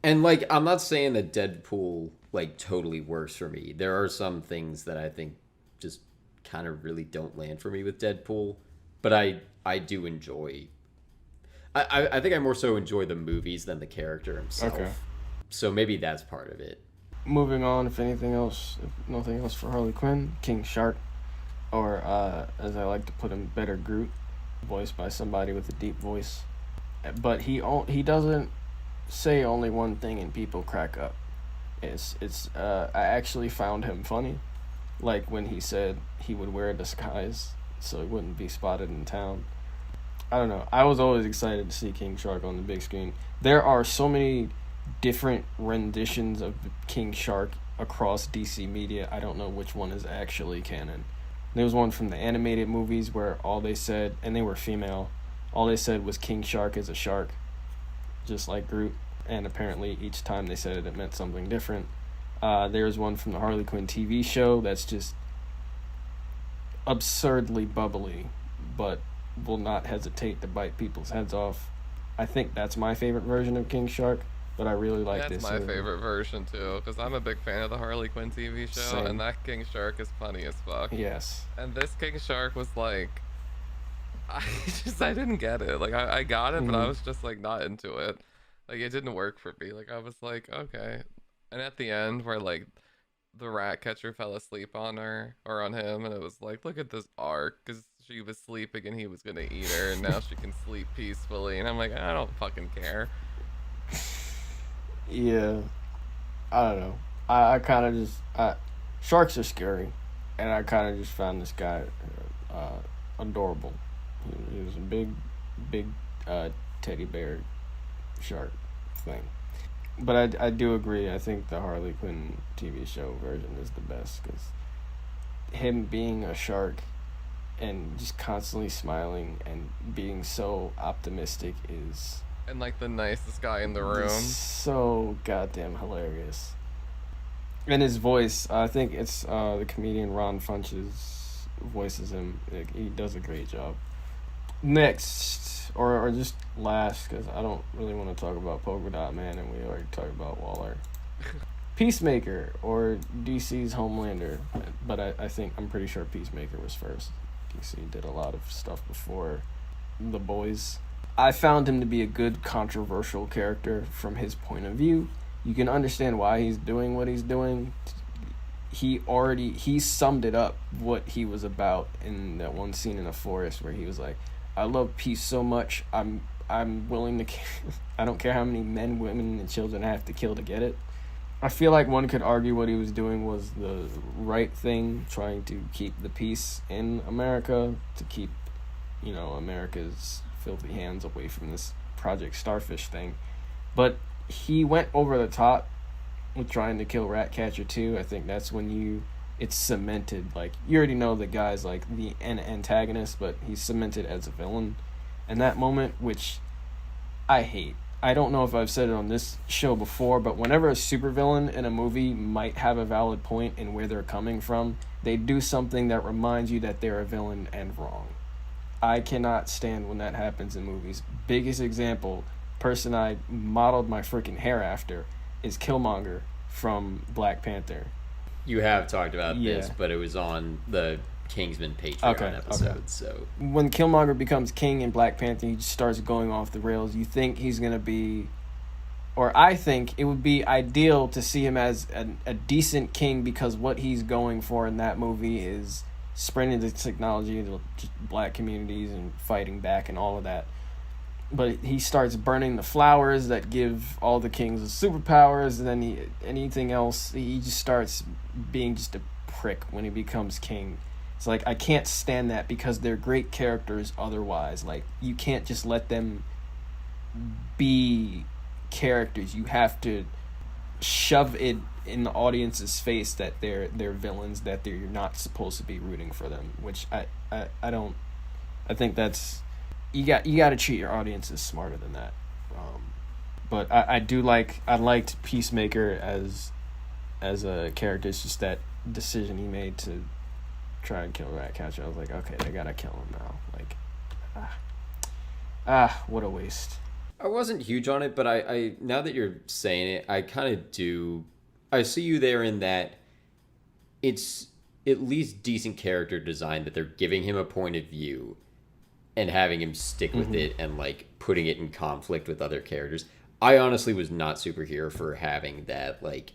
And like, I'm not saying that Deadpool like totally works for me. There are some things that I think just kind of really don't land for me with Deadpool, but I do enjoy. I think I more so enjoy the movies than the character himself. Okay. So maybe that's part of it. Moving on, if nothing else for Harley Quinn, King Shark, or as I like to put him, Better Groot, voiced by somebody with a deep voice. but he doesn't say only one thing and people crack up. I actually found him funny, like when he said he would wear a disguise so he wouldn't be spotted in town. I don't know. I was always excited to see King Shark on the big screen. There are so many different renditions of King Shark across DC media. I don't know which one is actually canon. There was one from the animated movies where all they said, and they were female, all they said was King Shark is a shark, just like Groot. And apparently each time they said it, it meant something different. There's one from the Harley Quinn TV show that's just absurdly bubbly, but will not hesitate to bite people's heads off. I think that's my favorite version of King Shark, but I really like this. That's my favorite version too, because I'm a big fan of the Harley Quinn TV show, Same. and that King Shark is funny as fuck. Yes. And this King Shark was like, I didn't get it. Like I got it, but I was just like not into it. Like it didn't work for me. Like I was like, okay. And at the end, where like the rat catcher fell asleep on her or on him, and it was like, look at this arc, because she was sleeping and he was gonna eat her, and now she can sleep peacefully. And I'm like, I don't fucking care. Yeah. I don't know. I kind of just sharks are scary, and I kind of just found this guy adorable. He was a big teddy bear shark thing. But I do agree. I think the Harley Quinn TV show version is the best, because him being a shark and just constantly smiling and being so optimistic is... And like the nicest guy in the room. So goddamn hilarious. And his voice, I think it's the comedian Ron Funches voices him. He does a great job. Next, or just last, because I don't really want to talk about Polka Dot Man, and we already talked about Waller. Peacemaker, or DC's Homelander, but I'm pretty sure Peacemaker was first. DC did a lot of stuff before The Boys. I found him to be a good controversial character from his point of view. You can understand why he's doing what he's doing. He summed it up, what he was about, in that one scene in the forest where he was like, I love peace so much, I'm willing to I don't care how many men, women, and children I have to kill to get it. I feel like one could argue what he was doing was the right thing, trying to keep the peace in America, to keep, America's filthy hands away from this Project Starfish thing. But he went over the top with trying to kill Ratcatcher too. I think that's when it's cemented. Like, you already know the guy's like the antagonist, but he's cemented as a villain. And that moment, which I hate. I don't know if I've said it on this show before, but whenever a supervillain in a movie might have a valid point in where they're coming from, they do something that reminds you that they're a villain and wrong. I cannot stand when that happens in movies. Biggest example, person I modeled my freaking hair after, is Killmonger from Black Panther. You have talked about this, but it was on the Kingsman Patreon episode. So when Killmonger becomes king in Black Panther, he just starts going off the rails. You think he's going to be... Or I think it would be ideal to see him as a decent king, because what he's going for in that movie is spreading the technology to black communities and fighting back and all of that. But he starts burning the flowers that give all the kings superpowers, and then anything else, he just starts being just a prick when he becomes king. It's like, I can't stand that, because they're great characters otherwise. Like, you can't just let them be characters. You have to shove it in the audience's face that they're villains, that you're not supposed to be rooting for them, which I don't... I think that's... You got to treat your audiences smarter than that. But I liked Peacemaker as a character. It's just that decision he made to try and kill Ratcatcher. I was like, okay, they gotta kill him now. Like, what a waste. I wasn't huge on it, but I now that you're saying it, I kind of do. I see you there in that it's at least decent character design, that they're giving him a point of view and having him stick with it, and like putting it in conflict with other characters. I honestly was not super here for having that, like,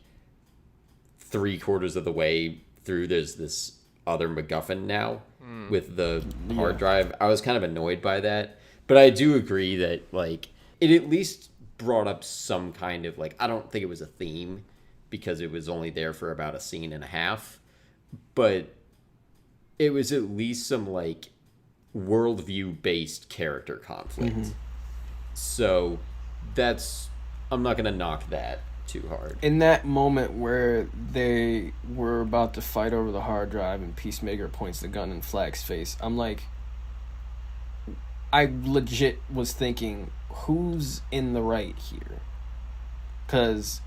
3/4 of the way through there's this other MacGuffin now with the hard drive. I was kind of annoyed by that, but I do agree that, like, it at least brought up some kind of, like, I don't think it was a theme because it was only there for about a scene and a half, but it was at least some, like, worldview based character conflict. Mm-hmm. So that's, I'm not gonna knock that too hard. In that moment where they were about to fight over the hard drive and Peacemaker points the gun in Flag's face, I'm like, I legit was thinking, who's in the right here? Because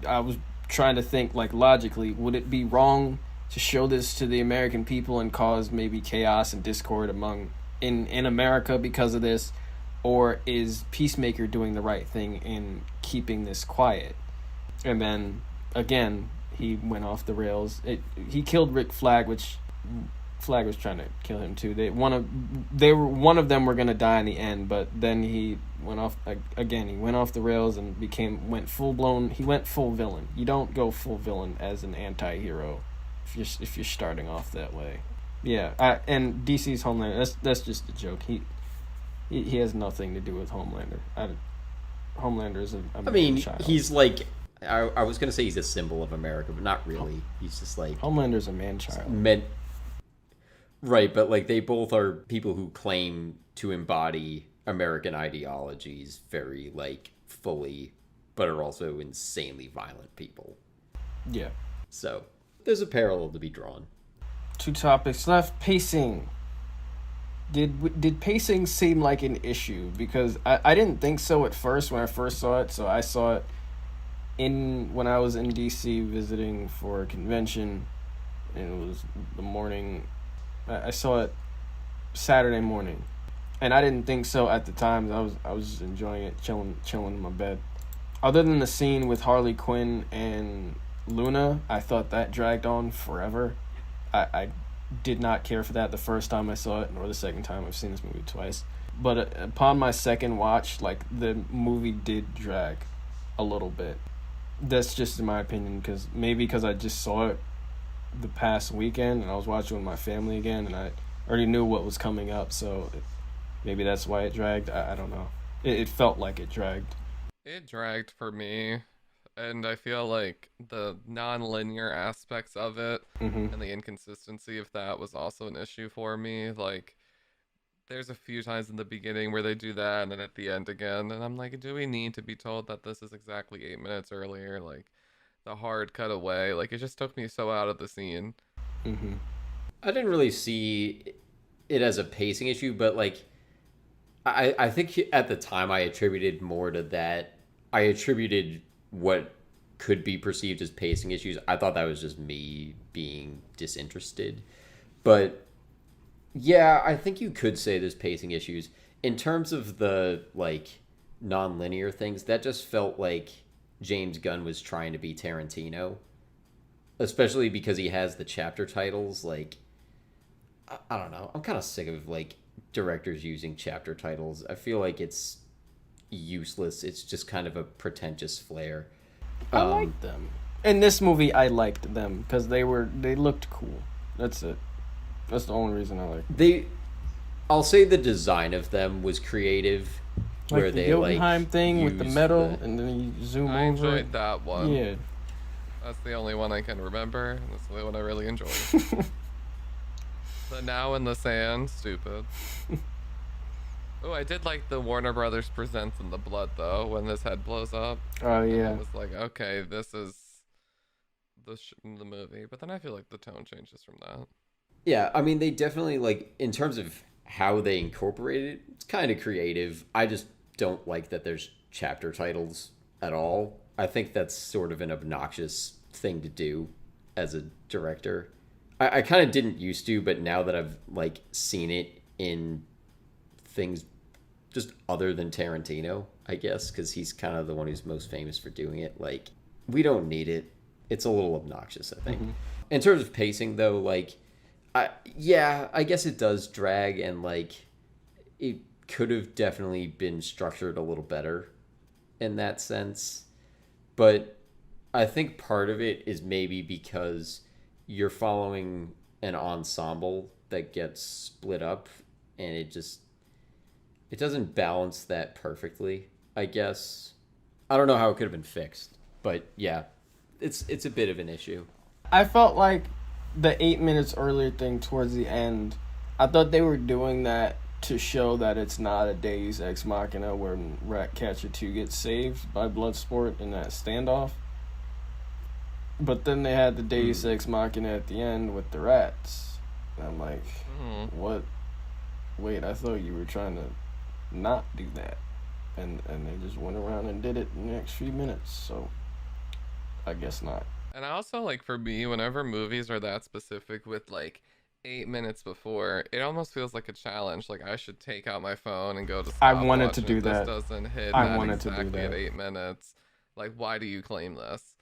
I was trying to think, like, logically, would it be wrong to show this to the American people and cause maybe chaos and discord in America because of this? Or is Peacemaker doing the right thing in keeping this quiet? And then, again, he went off the rails. He killed Rick Flag, which Flag was trying to kill him too. One of them were gonna die in the end, but then he went off again. He went off the rails and went full blown. He went full villain. You don't go full villain as an anti-hero if you're starting off that way. Yeah, and DC's Homelander. That's just a joke. He has nothing to do with Homelander. Homelander is a child. He's like, I was gonna say he's a symbol of America, but not really. He's just like, Homelander's a man-child. Right, but like they both are people who claim to embody American ideologies very like fully, but are also insanely violent people. Yeah. So there's a parallel to be drawn. 2 topics left. Pacing. Did pacing seem like an issue? Because I didn't think so at first when I first saw it. So I saw it when I was in DC visiting for a convention, and it was the morning. I saw it Saturday morning, and I didn't think so at the time. I was just enjoying it, chilling in my bed. Other than the scene with Harley Quinn and Luna, I thought that dragged on forever. I did not care for that the first time I saw it, nor the second time. I've seen this movie twice. But upon my second watch, like, the movie did drag a little bit. That's just in my opinion, because I just saw it the past weekend, and I was watching with my family again, and I already knew what was coming up, so maybe that's why it dragged. I don't know. It felt like it dragged. It dragged for me. And I feel like the non-linear aspects of it and the inconsistency of that was also an issue for me. Like, there's a few times in the beginning where they do that, and then at the end again, and I'm like, do we need to be told that this is exactly 8 minutes earlier? Like, the hard cut away, like, it just took me so out of the scene. I didn't really see it as a pacing issue, but like, I think at the time I attributed more to that. I attributed what could be perceived as pacing issues. I thought that was just me being disinterested. But yeah, I think you could say there's pacing issues. In terms of the like non-linear things, that just felt like James Gunn was trying to be Tarantino. Especially because he has the chapter titles. Like, I don't know. I'm kind of sick of like directors using chapter titles. I feel like it's useless. It's just kind of a pretentious flair. I liked them. In this movie, I liked them because they looked cool. That's it. That's the only reason I liked. I'll say the design of them was creative, like where the they Jotunheim like thing with the metal, and then you zoom I over. enjoyed that one. Yeah, that's the only one I can remember. That's the only one I really enjoyed. The Now in the Sand, stupid. Oh, I did like the Warner Brothers Presents in the blood though, when his head blows up. Oh yeah. I was like, okay, this is the movie, but then I feel like the tone changes from that. Yeah, I mean, they definitely, like, in terms of how they incorporated it, it's kind of creative. I just don't like that there's chapter titles at all. I think that's sort of an obnoxious thing to do as a director. I kind of didn't used to, but now that I've, like, seen it in things just other than Tarantino, I guess, because he's kind of the one who's most famous for doing it, like, we don't need it. It's a little obnoxious, I think. In terms of pacing, though, like, I guess it does drag, and like it could have definitely been structured a little better in that sense. But I think part of it is maybe because you're following an ensemble that gets split up, and it doesn't balance that perfectly. I guess. I don't know how it could have been fixed, but yeah, it's a bit of an issue. I felt like the 8 minutes earlier thing towards the end, I thought they were doing that to show that it's not a Deus Ex Machina when Ratcatcher 2 gets saved by Bloodsport in that standoff. But then they had the Deus Ex Machina at the end with the rats. And I'm like, what? Wait, I thought you were trying to not do that. And they just went around and did it in the next few minutes, so I guess not. And also, like, for me, whenever movies are that specific with, like, 8 minutes before, it almost feels like a challenge. Like, I should take out my phone and go to I wanted to do if that. This doesn't hit I that wanted to do exactly that. at 8 minutes. Like, why do you claim this?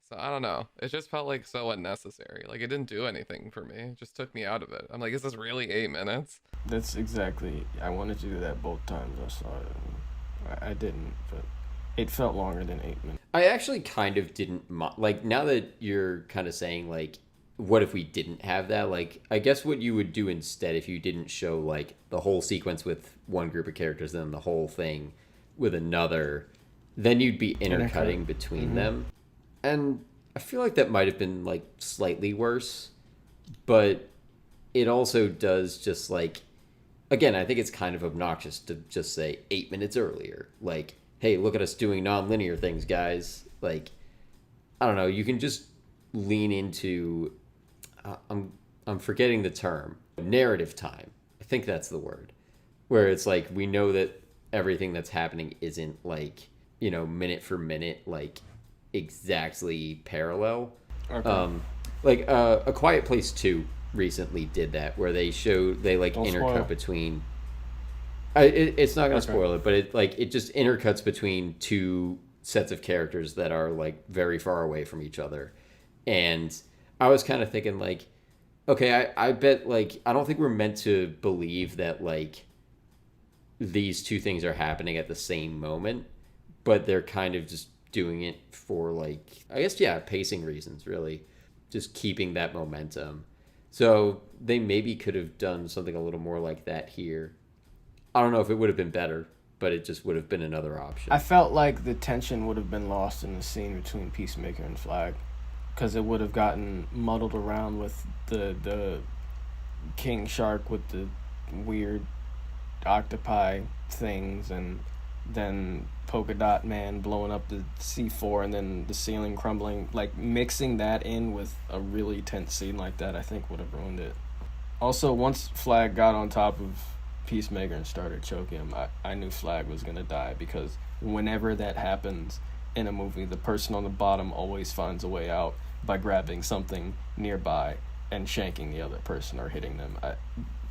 So, I don't know. It just felt, like, so unnecessary. Like, it didn't do anything for me. It just took me out of it. I'm like, is this really 8 minutes? That's exactly. I wanted to do that both times I saw it. I didn't, but it felt longer than 8 minutes. I actually kind of didn't like, now that you're kind of saying, like, what if we didn't have that? Like, I guess what you would do instead if you didn't show, like, the whole sequence with one group of characters and then the whole thing with another, then you'd be intercutting between them. And I feel like that might have been, like, slightly worse, but it also does just, like, again, I think it's kind of obnoxious to just say 8 minutes earlier. Like, hey, look at us doing non-linear things, guys. Like, I don't know. You can just lean into, I'm forgetting the term, narrative time. I think that's the word. Where it's like, we know that everything that's happening isn't, like, you know, minute for minute, like, exactly parallel. Okay. Like, A Quiet Place 2 recently did that, where they like Don't intercut spoil. between it's not gonna spoil it, but it just intercuts between two sets of characters that are, like, very far away from each other. And I was kind of thinking, like, okay, I bet, like, I don't think we're meant to believe that, like, these two things are happening at the same moment, but they're kind of just doing it for, like, I guess, yeah, pacing reasons, really, just keeping that momentum. So they maybe could have done something a little more like that here. I don't know if it would have been better, but it just would have been another option. I felt like the tension would have been lost in the scene between Peacemaker and Flag, because it would have gotten muddled around with the King Shark with the weird octopi things, and then Polka Dot Man blowing up the C4, and then the ceiling crumbling. Like, mixing that in with a really tense scene like that, I think would have ruined it. Also, once Flag got on top of Peacemaker and started choking him, I knew Flag was gonna die, because whenever that happens in a movie, the person on the bottom always finds a way out by grabbing something nearby and shanking the other person or hitting them.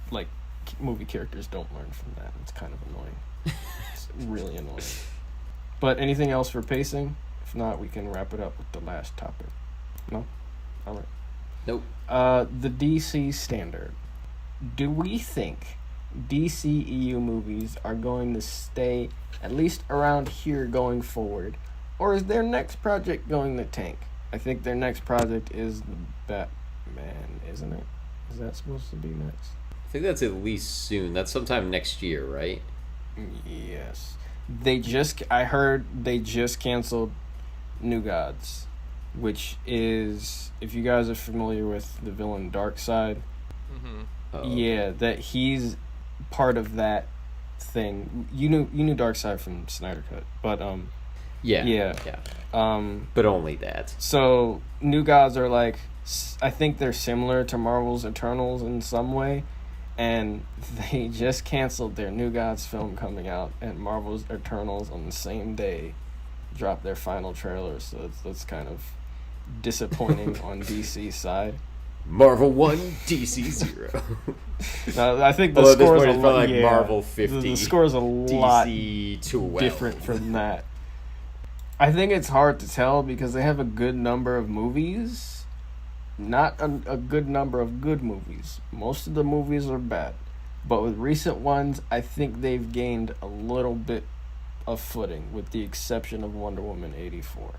Like, movie characters don't learn from that. It's kind of annoying. It's really annoying. But anything else for pacing? If not, we can wrap it up with the last topic. No? All right. Nope. The DC standard. Do we think DCEU movies are going to stay at least around here going forward, or is their next project going to tank? I think their next project is the Batman, isn't it? Is that supposed to be next? I think that's at least soon. That's sometime next year, right? Yes. I heard they just canceled New Gods, which is, if you guys are familiar with the villain Darkseid, yeah, that he's part of that thing. You knew Darkseid from Snyder Cut, but Yeah. But only that. So New Gods are like, I think they're similar to Marvel's Eternals in some way, and they just canceled their New Gods film coming out, and Marvel's Eternals on the same day dropped their final trailer, so that's kind of disappointing on DC's side. Marvel 1, DC 0. No, I think the Although at this score's point a it felt lot. like Yeah, Marvel 50. The score's a lot DC 12. different from that. I think it's hard to tell because they have a good number of movies, not a good number of good movies. Most of the movies are bad, but with recent ones, I think they've gained a little bit of footing, with the exception of Wonder Woman 84.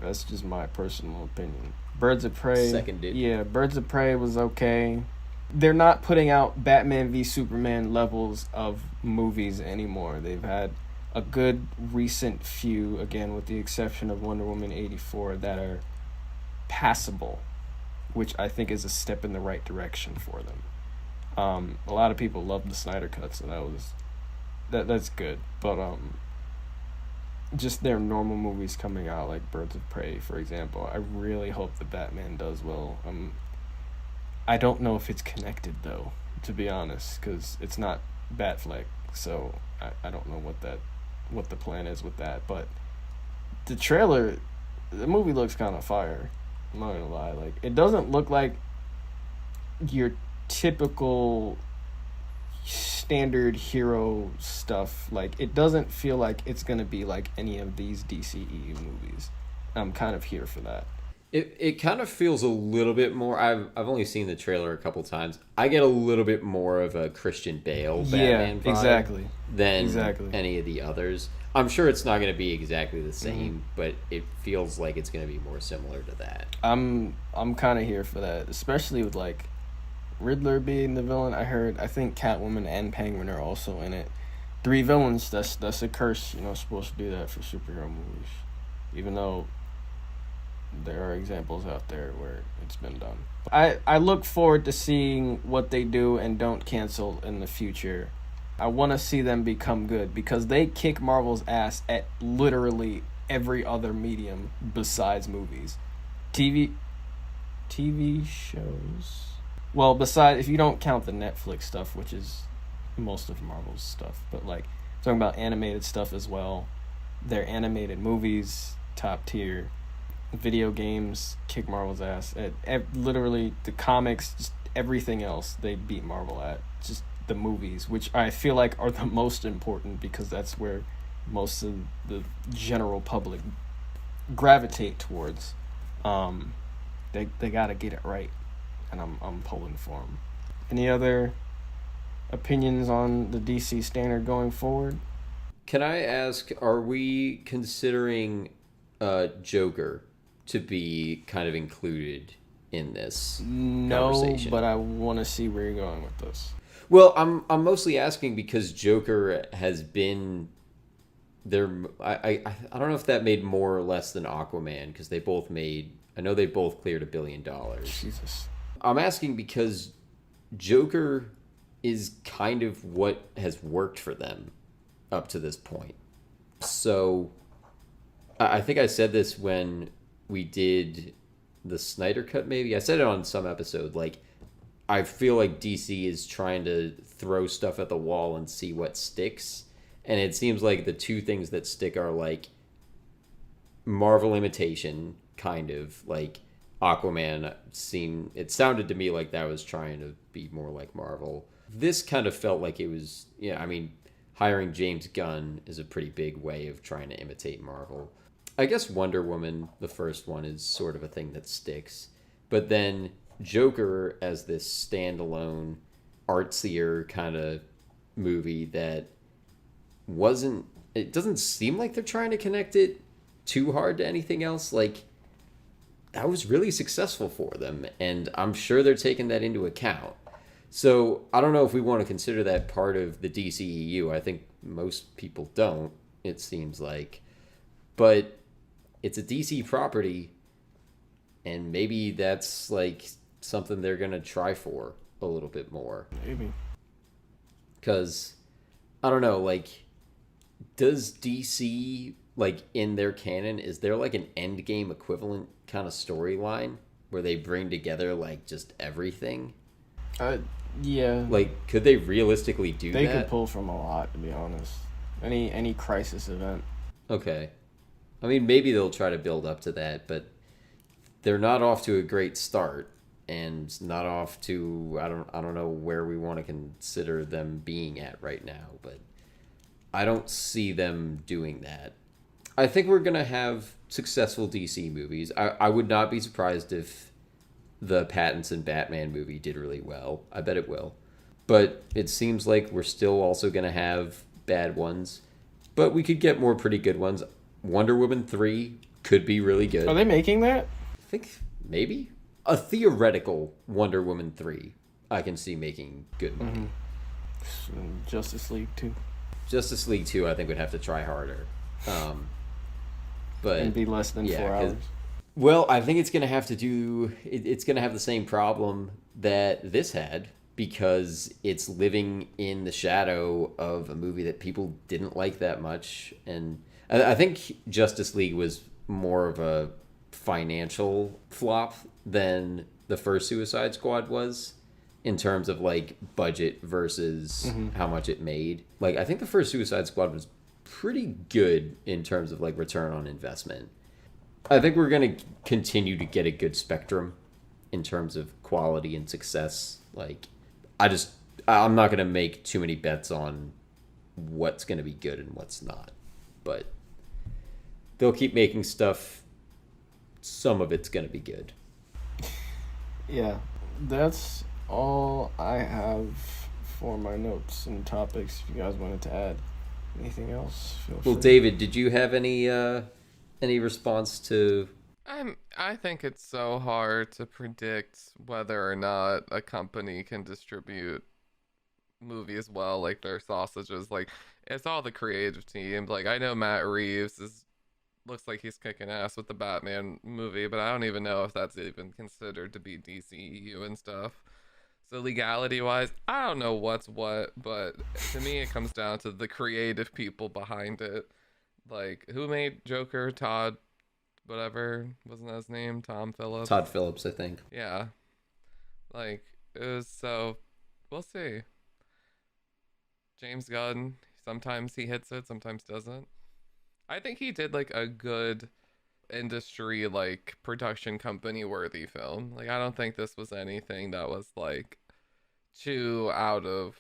That's just my personal opinion. Birds of Prey. Seconded. Yeah, Birds of Prey was okay. They're not putting out Batman v Superman levels of movies anymore. They've had a good recent few, again with the exception of Wonder Woman 84, that are passable, which I think is a step in the right direction for them. A lot of people love the Snyder Cut, so that's good. But just their normal movies coming out, like Birds of Prey, for example, I really hope the Batman does well. I don't know if it's connected though, to be honest, because it's not Batfleck, so I don't know what the plan is with that. But the movie looks kind of fire. I'm not gonna lie, like it doesn't look like your typical standard hero stuff. Like it doesn't feel like it's gonna be like any of these DCEU movies. I'm kind of here for that. It kind of feels a little bit more. I've only seen the trailer a couple times. I get a little bit more of a Christian Bale Batman vibe than any of the others. I'm sure it's not going to be exactly the same, but it feels like it's going to be more similar to that. I'm kind of here for that, especially with like Riddler being the villain. I think Catwoman and Penguin are also in it. 3 villains. That's a curse. Supposed to do that for superhero movies, even though there are examples out there where it's been done. I look forward to seeing what they do and don't cancel in the future. I want to see them become good because they kick Marvel's ass at literally every other medium besides movies. TV shows. Well, besides, if you don't count the Netflix stuff, which is most of Marvel's stuff, but like talking about animated stuff as well, their animated movies, top tier. Video games, kick Marvel's ass at literally the comics, just everything else they beat Marvel at. Just the movies, which I feel like are the most important because that's where most of the general public gravitate towards. They gotta get it right, and I'm pulling for them. Any other opinions on the DC standard going forward? Can I ask, are we considering Joker to be kind of included in this conversation? No, but I want to see where you're going with this. Well, I'm mostly asking because Joker has been there. I don't know if that made more or less than Aquaman because they both made. I know they both cleared $1 billion. Jesus. I'm asking because Joker is kind of what has worked for them up to this point. So I think I said this when we did the Snyder Cut, maybe. I said it on some episode. Like, I feel like DC is trying to throw stuff at the wall and see what sticks. And it seems like the 2 things that stick are, like, Marvel imitation, kind of. Like, Aquaman it sounded to me like that was trying to be more like Marvel. This kind of felt like it was, hiring James Gunn is a pretty big way of trying to imitate Marvel. I guess Wonder Woman, the first one, is sort of a thing that sticks. But then Joker as this standalone, artsier kind of movie that it doesn't seem like they're trying to connect it too hard to anything else. Like, that was really successful for them, and I'm sure they're taking that into account. So I don't know if we want to consider that part of the DCEU. I think most people don't, it seems like. But it's a DC property, and maybe that's like something they're going to try for a little bit more. Maybe. Because, I don't know, like, does DC, like, in their canon, is there like an Endgame equivalent kind of storyline where they bring together, like, just everything? Yeah. Like, could they realistically do that? They could pull from a lot, to be honest. Any crisis event. Okay. I mean, maybe they'll try to build up to that, but they're not off to a great start, and not off to I don't know where we want to consider them being at right now, but I don't see them doing that. I think we're gonna have successful DC movies. I would not be surprised if the Pattinson Batman movie did really well. I bet it will. But it seems like we're still also gonna have bad ones, but we could get more pretty good ones. Wonder Woman 3 could be really good. Are they making that? I think maybe. A theoretical Wonder Woman 3 I can see making good money. Justice League too. Justice League 2, I think, would have to try harder. But And be less than 4 hours. Well, I think it's going to have to do... It's going to have the same problem that this had, because it's living in the shadow of a movie that people didn't like that much. And I think Justice League was more of a financial flop than the first Suicide Squad was, in terms of like budget versus how much it made. Like, I think the first Suicide Squad was pretty good in terms of like return on investment. I think we're going to continue to get a good spectrum in terms of quality and success. Like, I'm not going to make too many bets on what's going to be good and what's not. But they'll keep making stuff. Some of it's going to be good. Yeah, that's all I have for my notes and topics. If you guys wanted to add anything else, feel free. Well, David, did you have any response to... I think it's so hard to predict whether or not a company can distribute movies well, like their sausages. Like, it's all the creative team. Like, I know Matt Reeves looks like he's kicking ass with the Batman movie, but I don't even know if that's even considered to be DCEU and stuff. So legality wise, I don't know what's what, but to me it comes down to the creative people behind it. Like, who made Joker? Todd whatever, wasn't that his name? Tom Phillips? Todd Phillips, I think. Yeah. Like, it was, so we'll see. James Gunn, sometimes he hits it, sometimes doesn't. I think he did like a good industry, like production company worthy film. Like, I don't think this was anything that was like too out of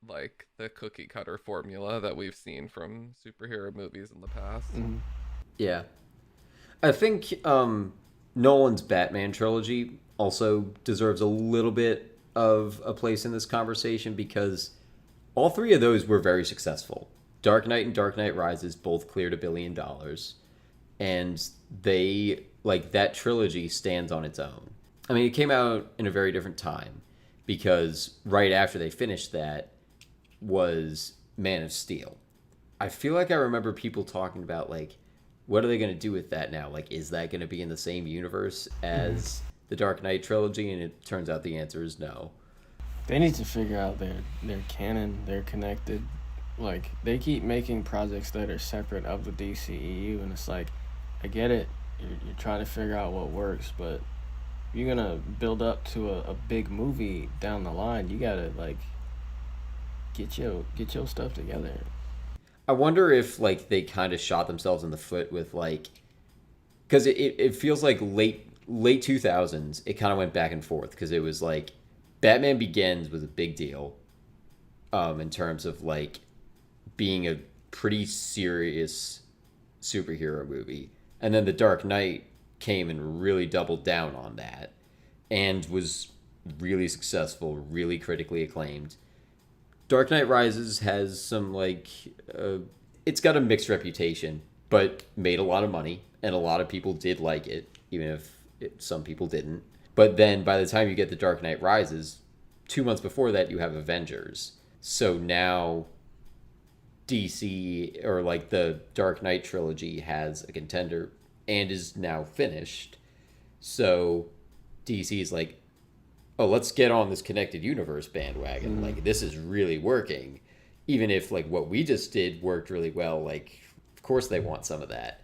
like the cookie cutter formula that we've seen from superhero movies in the past. Yeah. I think Nolan's Batman trilogy also deserves a little bit of a place in this conversation, because all three of those were very successful. Dark Knight and Dark Knight Rises both cleared $1 billion, and they, like, that trilogy stands on its own. I mean, it came out in a very different time, because right after they finished that was Man of Steel. I feel like I remember people talking about, like, what are they going to do with that now? Like, is that going to be in the same universe as the Dark Knight trilogy? And it turns out the answer is no. They need to figure out their canon. They're connected. Like, they keep making projects that are separate of the DCEU, and it's like, I get it. You're trying to figure out what works, but if you're going to build up to a big movie down the line, you got to, like, get your stuff together. I wonder if, like, they kind of shot themselves in the foot with, like, because it feels like late 2000s, it kind of went back and forth, because it was like Batman Begins was a big deal in terms of, like, being a pretty serious superhero movie. And then The Dark Knight came and really doubled down on that and was really successful, really critically acclaimed. Dark Knight Rises has some, like, it's got a mixed reputation, but made a lot of money, and a lot of people did like it, even if some people didn't. But then by the time you get The Dark Knight Rises, 2 months before that, you have Avengers. So now DC, or like the Dark Knight trilogy, has a contender and is now finished. So DC's like, oh, let's get on this connected universe bandwagon. Like, this is really working. Even if, like, what we just did worked really well, like, of course they want some of that.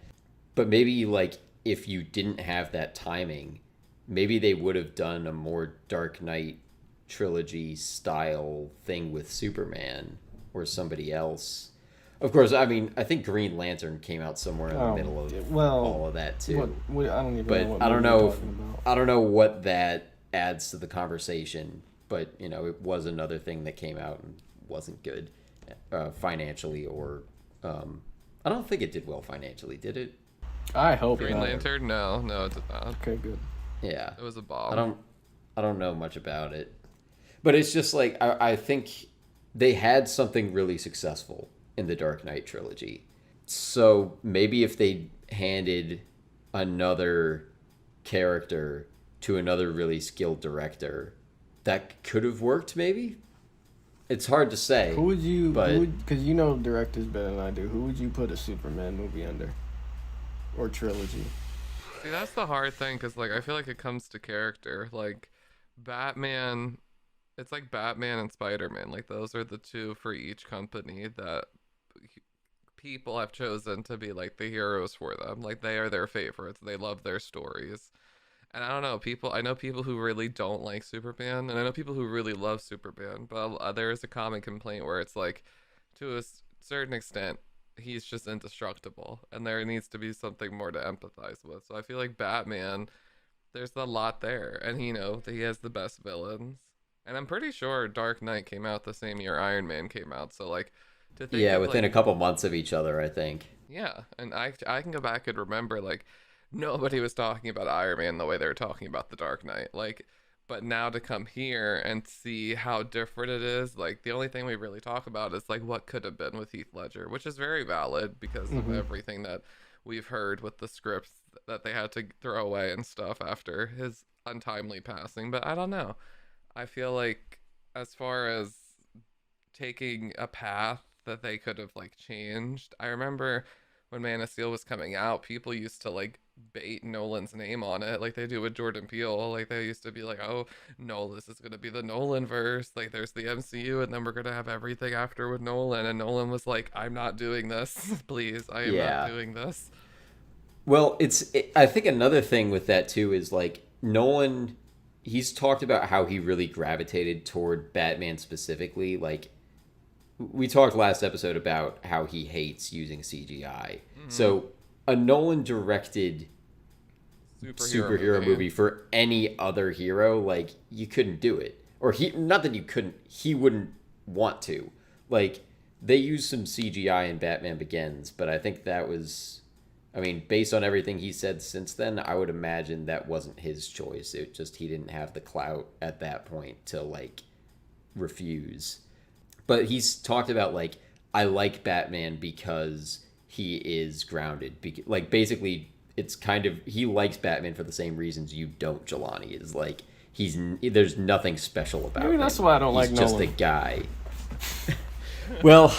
But maybe, like, if you didn't have that timing, maybe they would have done a more Dark Knight trilogy style thing with Superman or somebody else. Of course, I mean, I think Green Lantern came out somewhere in the middle of all of that too. I don't even but know what I don't movie know you're if, talking about. I don't know what that adds to the conversation, but, you know, it was another thing that came out and wasn't good financially, or I don't think it did well financially, did it? I hope Green not. Lantern? No, it did not. Okay, good. Yeah, It was a bomb. I don't know much about it, but it's just like I think they had something really successful in the Dark Knight trilogy. So maybe if they handed another character to another really skilled director, that could have worked, maybe. It's hard to say. Who would you? But Because you know directors better than I do. Who would you put a Superman movie under, or trilogy? See, that's the hard thing, because like I feel like it comes to character. Like Batman, it's like Batman and Spider-Man. Like those are the two for each company that people have chosen to be like the heroes for them. Like they are their favorites. They love their stories. And I don't know, I know people who really don't like Superman, and I know people who really love Superman, but there is a common complaint where it's like, to a certain extent, he's just indestructible, and there needs to be something more to empathize with. So I feel like Batman, there's a lot there, and he has the best villains. And I'm pretty sure Dark Knight came out the same year Iron Man came out, so like, to think yeah, of, within like, a couple months of each other, I think. yeah, and I can go back and remember like nobody was talking about Iron Man the way they were talking about the Dark Knight. Like, but now to come here and see how different it is, like the only thing we really talk about is like what could have been with Heath Ledger, which is very valid because of everything that we've heard with the scripts that they had to throw away and stuff after his untimely passing. But I don't know. I feel like as far as taking a path that they could have like changed, I remember when Man of Steel was coming out, people used to like bait Nolan's name on it, like they do with Jordan Peele. Like they used to be like, "Oh, no, this is gonna be the Nolan verse. Like there's the MCU, and then we're gonna have everything after with Nolan." And Nolan was like, "I'm not doing this. Please, I am not doing this." Well, I think another thing with that too is like Nolan. He's talked about how he really gravitated toward Batman specifically, like. We talked last episode about how he hates using CGI. So a Nolan directed superhero movie for any other hero, like you couldn't do it. Or not that you couldn't, he wouldn't want to. Like they used some CGI in Batman Begins, but I think that was, I mean, based on everything he said since then, I would imagine that wasn't his choice. It just, he didn't have the clout at that point to like refuse. But he's talked about, like, I like Batman because he is grounded. Like, basically, it's kind of... He likes Batman for the same reasons you don't, Jelani. Is like, there's nothing special about him. Maybe that's why I don't like Nolan. He's just a guy. Well,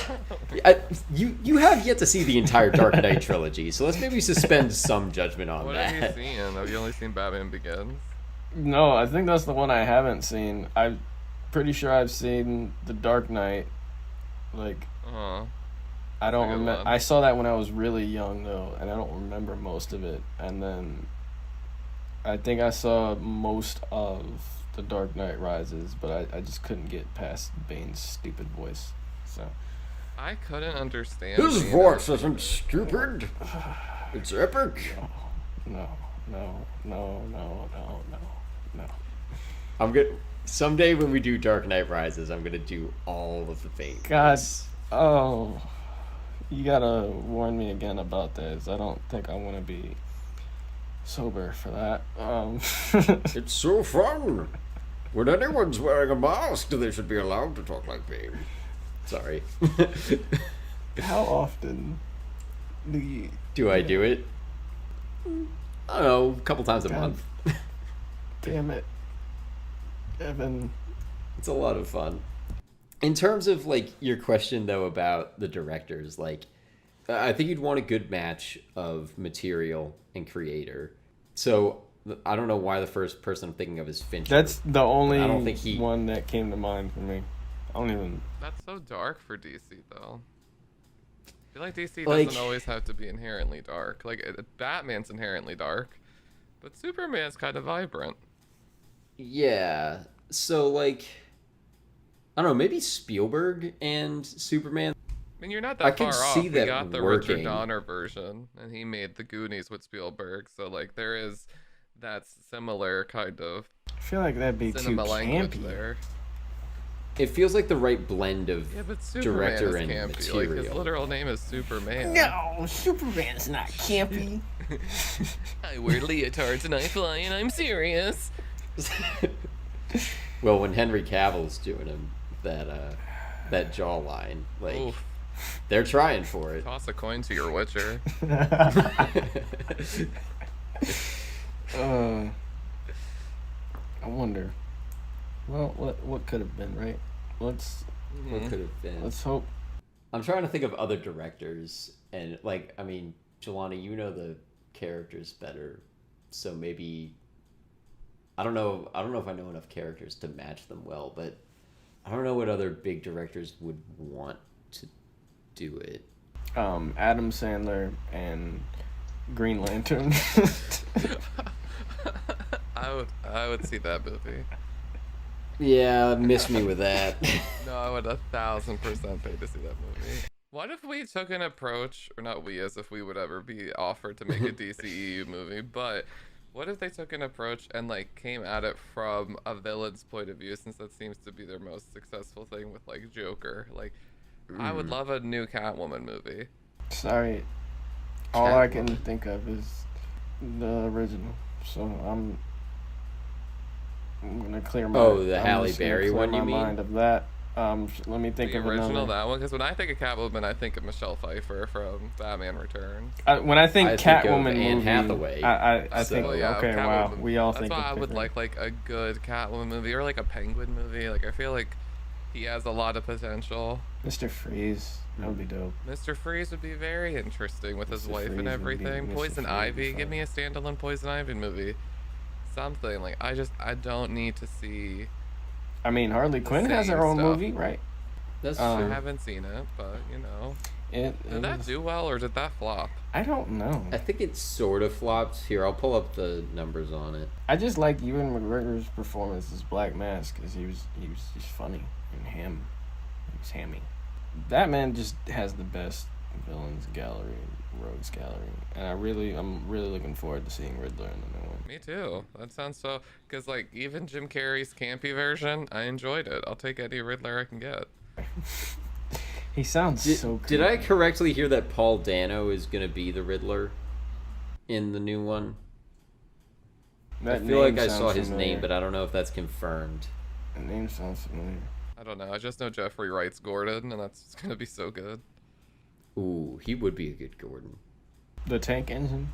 you have yet to see the entire Dark Knight trilogy, so let's maybe suspend some judgment on that. What have you seen? Have you only seen Batman Begins? No, I think that's the one I haven't seen. I'm pretty sure I've seen The Dark Knight. Like, I don't remember. I saw that when I was really young, though, and I don't remember most of it. And then I think I saw most of The Dark Knight Rises, but I just couldn't get past Bane's stupid voice. So I couldn't understand. His voice isn't stupid. It's epic. No. I'm good. Someday when we do Dark Knight Rises, I'm gonna do all of the Bane. God, oh, you gotta warn me again about this. I don't think I want to be sober for that. It's so fun. When anyone's wearing a mask, they should be allowed to talk like Bane. Sorry. How often do you... Do I do it? I don't know, a couple times a month. Damn it. Evan. It's a lot of fun. In terms of, like, your question, though, about the directors, like, I think you'd want a good match of material and creator. So, I don't know why the first person I'm thinking of is Fincher. That's the only I don't think one that came to mind for me. I don't even... That's so dark for DC, though. I feel like DC Like, doesn't always have to be inherently dark. Like, Batman's inherently dark, but Superman's kind of vibrant. Yeah. So, like, I don't know, maybe Spielberg and Superman. I mean, you're not that far off. See We that got the working. Richard Donner version, and he made the Goonies with Spielberg. So, like, there is that similar kind of I feel like that'd be too cinema language campy. there. It feels like the right blend of Yeah, but Superman director is and campy. material. Like, his literal name is Superman. No, Superman's not campy. I wear leotards and I fly, and I'm serious. Well, when Henry Cavill's doing him, that jawline, like, Oof. they're trying for it. Toss a coin to your Witcher. I wonder. Well, what could have been, right? What could have been? Let's hope. I'm trying to think of other directors, and like, I mean, Jelani, you know the characters better, so maybe I don't know. I don't know if I know enough characters to match them well, but I don't know what other big directors would want to do it. Adam Sandler and Green Lantern. I would see that movie. Yeah, miss me with that. No, I would 1,000% pay to see that movie. What if we took an approach, or not we, as if we would ever be offered to make a DCEU movie, but what if they took an approach and like came at it from a villain's point of view, since that seems to be their most successful thing with like Joker? Like, I would love a new Catwoman movie. Sorry, all I can think of is the original. So I'm gonna clear my. Oh, the Halle Berry one, you mean? Mind of that. Let me think The of original, another. that one, because when I think of Catwoman, I think of Michelle Pfeiffer from Batman Returns. When I think Catwoman Anne movie, Hathaway. I think So, yeah, okay, Catwoman. wow, we all That's think. why I of would different- like a good Catwoman movie, or like a Penguin movie. Like, I feel like he has a lot of potential. Mr. Freeze. That would be dope. Mr. Freeze would be very interesting with his Mr. wife Freeze and would be- everything. Mr. Poison Freeze would be Ivy, give fun. me a standalone Poison Ivy movie. Something like I don't need to see. I mean, Harley Quinn has same her own stuff. movie, right? That's I true. haven't seen it, but you know, It did that is- do well or did that flop? I don't know. I think it sort of flopped. Here, I'll pull up the numbers on it. I just like Ewan McGregor's performance as Black Mask because he was just funny and he was hammy. Batman just has the best villains gallery, rogues gallery, and I'm really looking forward to seeing Riddler in the new one. Me too. That sounds so. Because like even Jim Carrey's campy version, I enjoyed it. I'll take any Riddler I can get. He sounds so. Did I creepy. correctly hear that Paul Dano is going to be the Riddler in the new one? That I feel like name I saw sounds his familiar. name, but I don't know if that's confirmed. That name sounds familiar. I don't know. I just know Jeffrey Wright's Gordon, and that's gonna be so good. Ooh, he would be a good Gordon. The tank engine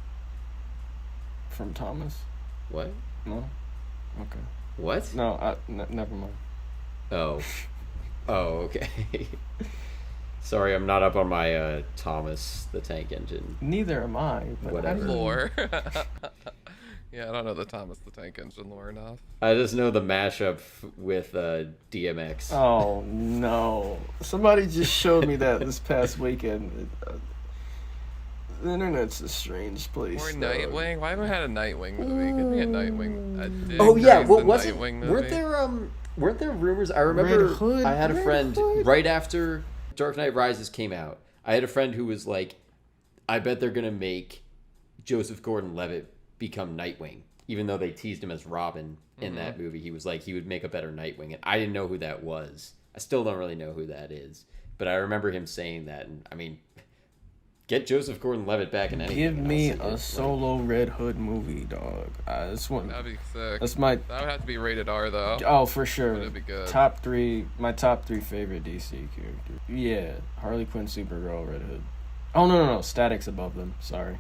from Thomas. What? No. Okay. What? No. Never mind. Oh. Oh, okay. Sorry, I'm not up on my Thomas the Tank Engine. Neither am I. But Whatever. how do you- Lore. Yeah, I don't know the Thomas the Tank Engine lore enough. I just know the mashup with DMX. Oh no! Somebody just showed me that this past weekend. The internet's a strange place. Or dog. Nightwing. Why haven't we had a Nightwing movie? Give me a Nightwing. A Dick Oh yeah, Grayson what was it? Nightwing movie. Weren't there rumors? I remember Red Hood, I had a Red friend Hood. right after Dark Knight Rises came out. I had a friend who was like, I bet they're gonna make Joseph Gordon-Levitt become Nightwing, even though they teased him as Robin in that movie. He was like he would make a better Nightwing, and I didn't know who that was. I still don't really know who that is, but I remember him saying that. And I mean, get Joseph Gordon-Levitt back in anything. Give and I'll me see it. a Like, solo Red Hood movie, dog. This one. That'd be sick. That's my. That would have to be rated R though. Oh, for sure. That'd be good. Top three. My top three favorite DC characters. Yeah, Harley Quinn, Supergirl, Red Hood. Oh no! Static's above them. Sorry.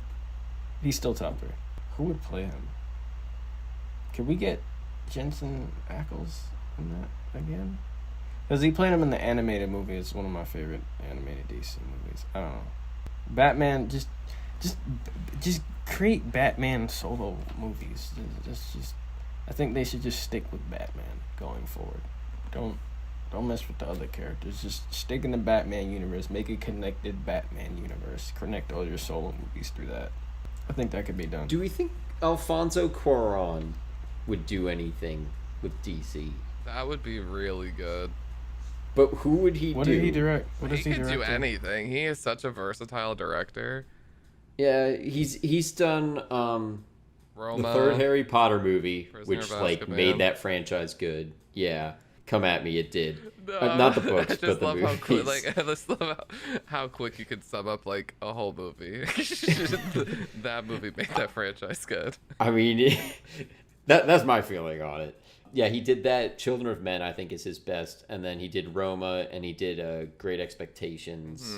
He's still top three. Who would play him? Could we get Jensen Ackles in that again? Because he played him in the animated movie. It's one of my favorite animated DC movies. I don't know. Batman, just create Batman solo movies. Just. I think they should just stick with Batman going forward. Don't mess with the other characters. Just stick in the Batman universe. Make a connected Batman universe. Connect all your solo movies through that. I think that could be done. do we think Alfonso Cuarón would do anything with DC? That would be really good. But who would he What do? did he direct? What He does he could do direct? anything. He is such a versatile director. Yeah, he's done the Roma. third Harry Potter movie, Prisoner which of like Azkaban. made that franchise good. Yeah, come at me, it did. No, Not the books, I but just the love movies. how quick, like I just love how quick you could sum up like a whole movie. That movie made that franchise good. I mean, that's my feeling on it. Yeah, he did that. Children of Men, I think, is his best, and then he did Roma, and he did Great Expectations,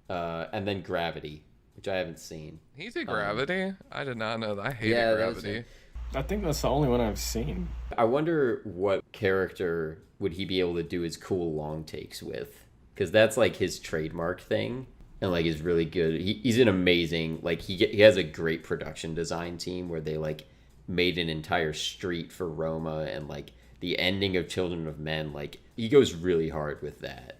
and then Gravity, which I haven't seen. He did Gravity. I did not know that. I hated Yeah, that was Gravity. it. I think that's the only one I've seen. I wonder what character would he be able to do his cool long takes with, because that's like his trademark thing, and like is really good. He's an amazing, like he has a great production design team where they like made an entire street for Roma, and like the ending of Children of Men, like he goes really hard with that.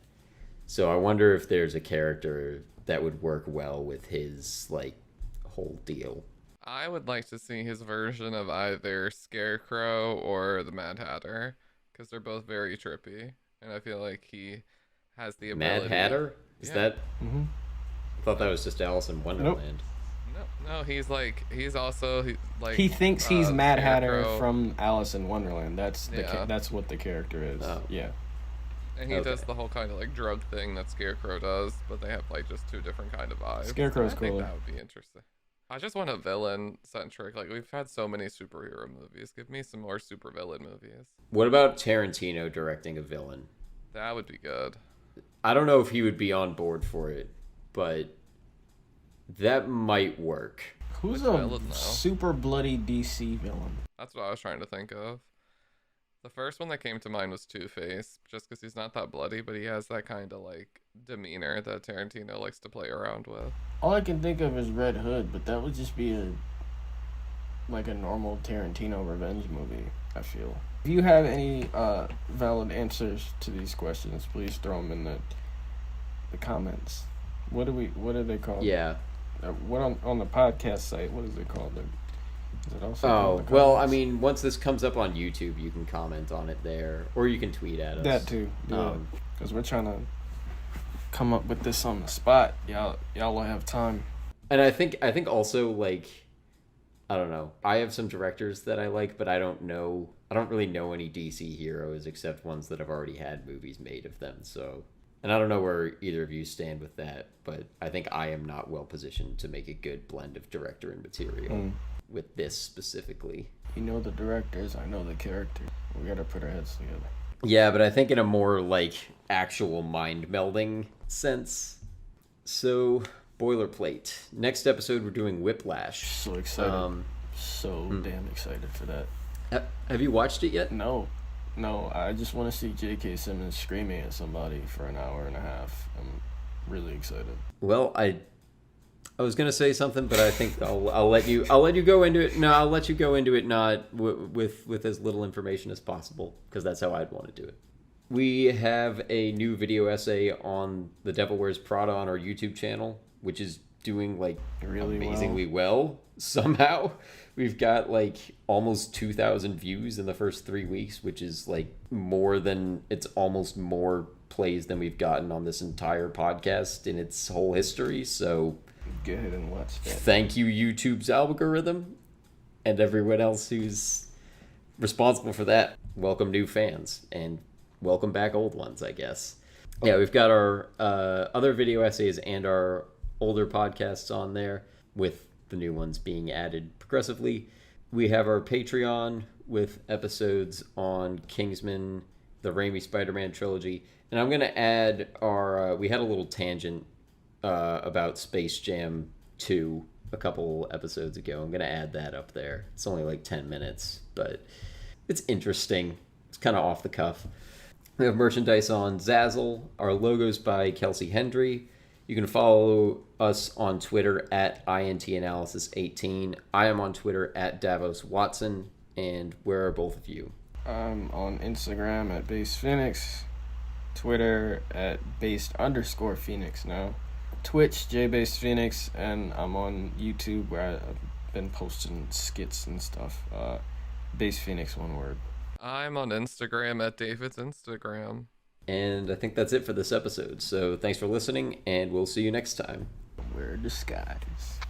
So I wonder if there's a character that would work well with his like whole deal. I would like to see his version of either Scarecrow or the Mad Hatter, because they're both very trippy, and I feel like he has the ability. Mad Hatter? Is Yeah. that? Mm-hmm. I thought that was just Alice in Wonderland. No, he's also like He thinks he's Mad Hatter Scarecrow, from Alice in Wonderland. That's Yeah. that's what the character is. Oh. Yeah. and he does Okay. the whole kind of like drug thing that Scarecrow does, but they have like just two different kind of vibes. Scarecrow's I think cooler. that would be interesting. I just want a villain centric. Like we've had so many superhero movies. Give me some more supervillain movies. What about Tarantino directing a villain? That would be good. I don't know if he would be on board for it, but that might work. Who's Which a villain, though? super bloody DC villain? That's what I was trying to think of. The first one that came to mind was Two-Face, just because he's not that bloody, but he has that kind of like demeanor that Tarantino likes to play around with. All I can think of is Red Hood, but that would just be a normal Tarantino revenge movie, I feel. If you have any valid answers to these questions, please throw them in the comments. What are they called? Yeah. What on the podcast site? What is it called? Is it also Oh, called the well, I comments? mean, once this comes up on YouTube, you can comment on it there, or you can tweet at us. That too. Yeah, because we're trying to come up with this on the spot. Y'all will have time. And I think also, like, I don't know. I have some directors that I like, but I don't really know any DC heroes except ones that have already had movies made of them. So, and I don't know where either of you stand with that, but I think I am not well positioned to make a good blend of director and material with this specifically. You know the directors, I know the characters. We gotta put our heads together. Yeah, but I think in a more like actual mind melding sense. So, boilerplate. Next episode, we're doing Whiplash. So excited. Damn excited for that. Have you watched it yet? No, I just want to see J.K. Simmons screaming at somebody for an hour and a half. I'm really excited. Well, I was gonna say something, but I think I'll let you go into it. No, I'll let you go into it not with as little information as possible, because that's how I'd want to do it. We have a new video essay on The Devil Wears Prada on our YouTube channel, which is doing like Really amazingly well somehow. We've got like almost 2,000 views in the first 3 weeks, which is like it's almost more plays than we've gotten on this entire podcast in its whole history. So Go ahead and watch that. thank you, YouTube's algorithm, and everyone else who's responsible for that. Welcome new fans, and welcome back old ones, I guess. Yeah, we've got our other video essays and our older podcasts on there, with the new ones being added progressively. We have our Patreon with episodes on Kingsman, the Raimi Spider-Man trilogy, and I'm going to add our... we had a little tangent about Space Jam 2 a couple episodes ago. I'm going to add that up there. It's only like 10 minutes, but it's interesting. It's kind of off the cuff. We have merchandise on Zazzle. Our logo's by Kelsey Hendry. You can follow us on Twitter at INTAnalysis18. I am on Twitter at Davos Watson. And where are both of you? I'm on Instagram at BasePhoenix, Twitter at based_Phoenix now, Twitch JBasePhoenix, and I'm on YouTube where I've been posting skits and stuff. BasePhoenix, one word. I'm on Instagram at David's Instagram. And I think that's it for this episode. So thanks for listening, and we'll see you next time. Wear disguise.